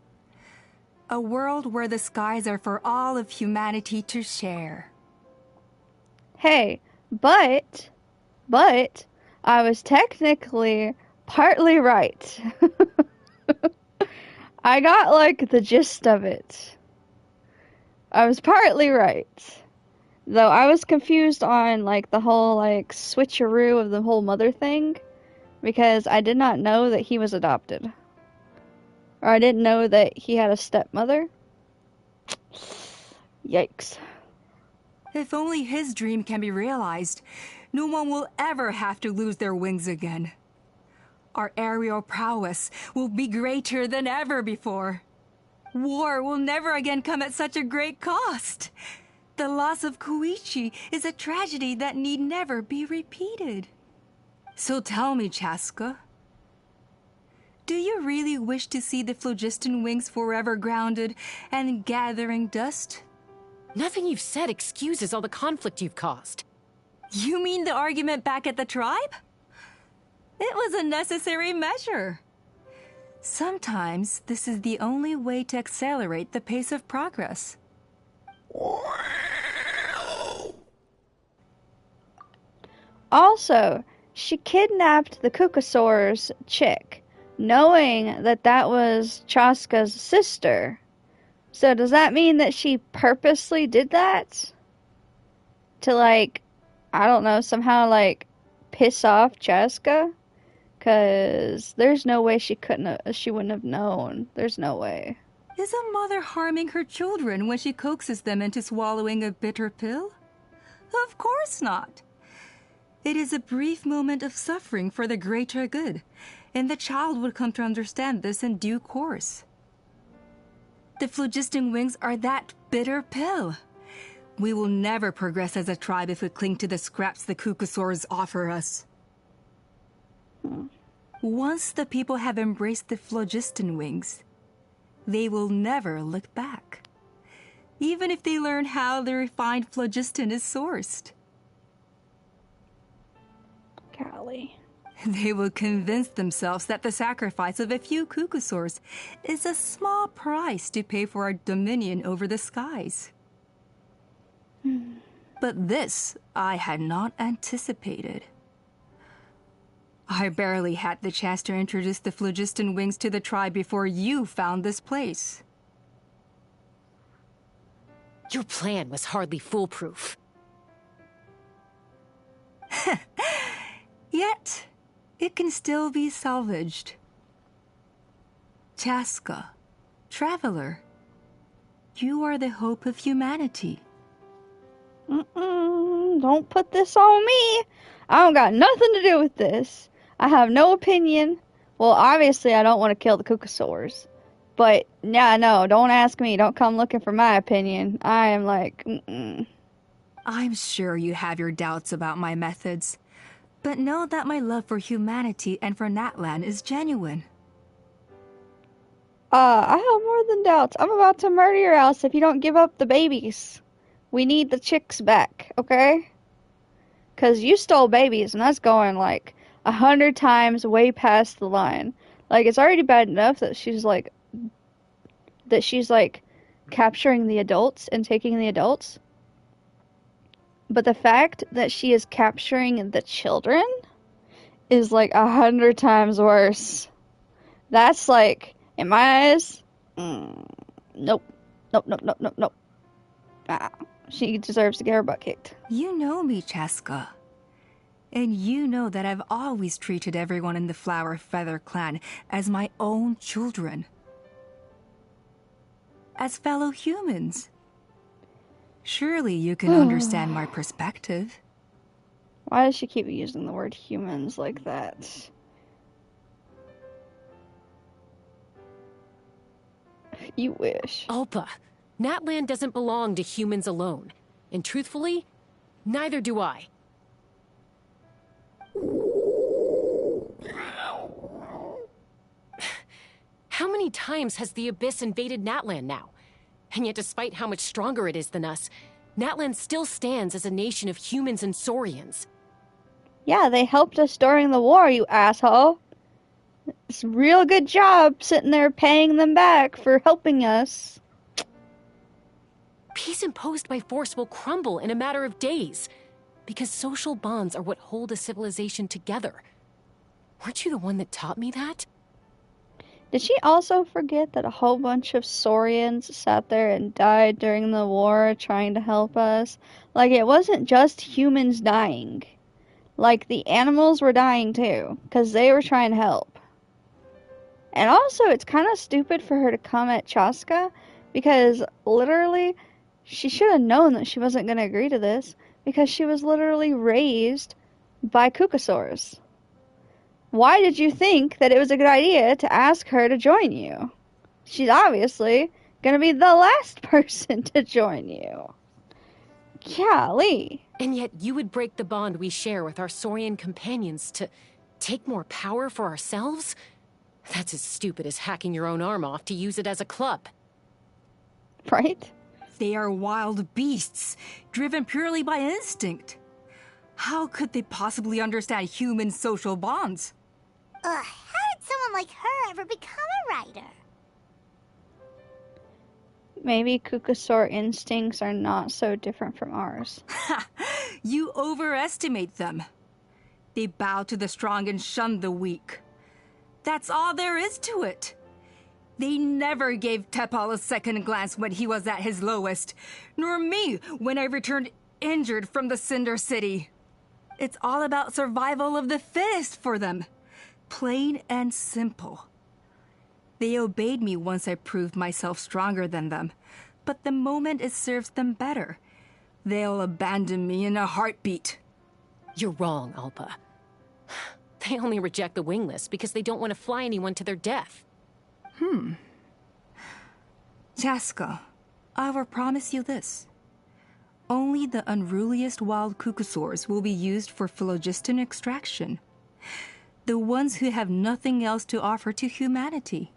A world where the skies are for all of humanity to share. Hey, but I was technically partly right. I got, like, the gist of it. I was partly right. Though I was confused on, like, the whole, like, switcheroo of the whole mother thing, because I did not know that he was adopted. Or I didn't know that he had a stepmother. Yikes. If only his dream can be realized, no one will ever have to lose their wings again. Our aerial prowess will be greater than ever before. War will never again come at such a great cost. The loss of Koichi is a tragedy that need never be repeated. So tell me, Chaska, do you really wish to see the Phlogiston wings forever grounded and gathering dust? Nothing you've said excuses all the conflict you've caused. You mean the argument back at the tribe? It was a necessary measure. Sometimes this is the only way to accelerate the pace of progress. Also, she kidnapped the Cucusaur's chick, knowing that that was Chaska's sister. So does that mean that she purposely did that? To, like, I don't know, somehow, like, piss off Chaska? Because there's no way she wouldn't have known. There's no way. Is a mother harming her children when she coaxes them into swallowing a bitter pill? Of course not. It is a brief moment of suffering for the greater good, and the child would come to understand this in due course. The Phlogiston wings are that bitter pill. We will never progress as a tribe if we cling to the scraps the Cucusaurs offer us. Once the people have embraced the Phlogiston wings, they will never look back, even if they learn how the refined phlogiston is sourced. Golly. They will convince themselves that the sacrifice of a few Cucusaurs is a small price to pay for our dominion over the skies. But this I had not anticipated. I barely had the chance to introduce the Phlogiston wings to the tribe before you found this place. Your plan was hardly foolproof. Yet, it can still be salvaged. Chaska, traveler, you are the hope of humanity. Don't put this on me. I don't got nothing to do with this. I have no opinion. Well, obviously I don't want to kill the Cucosaurs. But, yeah, no, don't ask me. Don't come looking for my opinion. I am like, I'm sure you have your doubts about my methods. But know that my love for humanity and for Natlan is genuine. I have more than doubts. I'm about to murder your house if you don't give up the babies. We need the chicks back, okay? Because you stole babies, and that's going, like, 100 times way past the line. Like, it's already bad enough that she's, like, capturing the adults and taking the adults. But the fact that she is capturing the children is, like, 100 times worse. That's, like, in my eyes, nope. Nope. She deserves to get her butt kicked. You know me, Chaska. And you know that I've always treated everyone in the Flower Feather clan as my own children. As fellow humans. Surely you can understand my perspective. Why does she keep using the word humans like that? You wish. Alpa, Natlan doesn't belong to humans alone. And truthfully, neither do I. How many times has the Abyss invaded Natlan now? And yet despite how much stronger it is than us, Natlan still stands as a nation of humans and Saurians. Yeah, they helped us during the war, you asshole. It's a real good job sitting there paying them back for helping us. Peace imposed by force will crumble in a matter of days, because social bonds are what hold a civilization together. Weren't you the one that taught me that? Did she also forget that a whole bunch of Saurians sat there and died during the war trying to help us? Like, it wasn't just humans dying. Like, the animals were dying too, because they were trying to help. And also, it's kind of stupid for her to come at Chaska, because literally, she should have known that she wasn't going to agree to this, because she was literally raised by Cucosaurs. Why did you think that it was a good idea to ask her to join you? She's obviously going to be the last person to join you. Golly. And yet you would break the bond we share with our Saurian companions to take more power for ourselves? That's as stupid as hacking your own arm off to use it as a club. Right? They are wild beasts, driven purely by instinct. How could they possibly understand human social bonds? How did someone like her ever become a writer? Maybe Cucosaur instincts are not so different from ours. You overestimate them. They bow to the strong and shun the weak. That's all there is to it. They never gave Tepal a second glance when he was at his lowest, nor me when I returned injured from the Cinder City. It's all about survival of the fittest for them. Plain and simple. They obeyed me once I proved myself stronger than them, but the moment it serves them better, they'll abandon me in a heartbeat. You're wrong, Alpa. They only reject the wingless because they don't want to fly anyone to their death. Chaska, I will promise you this. Only the unruliest wild Cucosaurs will be used for Phlogiston extraction. The ones who have nothing else to offer to humanity.